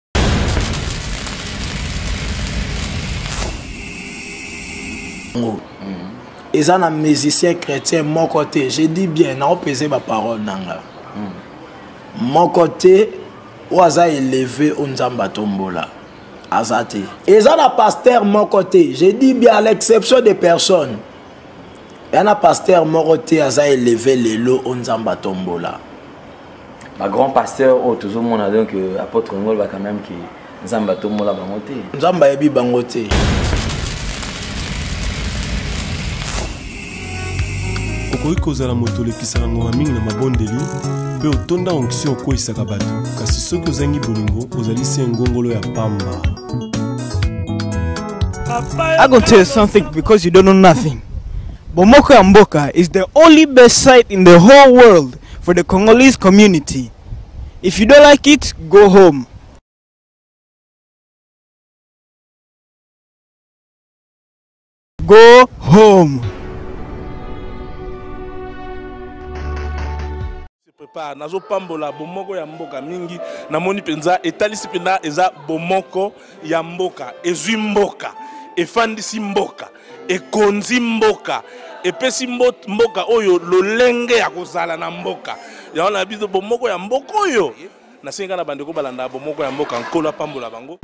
Ils ont un musicien chrétien, mon côté, je dis bien, non, peser ma parole. Mon côté, oisa élevé, on zamba tombola. Azate. Ils ont un pasteur, mon côté, je dis bien, à l'exception des personnes. Il y a un pasteur, mon côté, oisa élevé, les lots, on zamba tombola. Ma grand pasteur, tout le monde a donc apôtre Ngol va quand même qui zamba tombola bangote. Zamba ebi bangote. okoki kozala moto olekisaka ngonga mingi na mabondeli mpe otonda onction okweyisaka bato kasi soki ozangi bolingo ozali se ngongolo ya pamba. I'm gonna tell you something because you don't know nothing. Bomoko ya Mboka is the only best site in the whole world for the Congolese community. If you don't like it, go home. Go home. Nazo pambola bomoko ya mboka mingi namoni penza etalisi pena eza bomoko ya mboka ezwi mboka efandisi mboka ekonzi mboka epesi mboka oyo lolenge ya kozala na mboka yaona biso bomoko ya mboka oyo nasenga na bandeko balanda bomoko ya mboka nkolo pambola bango.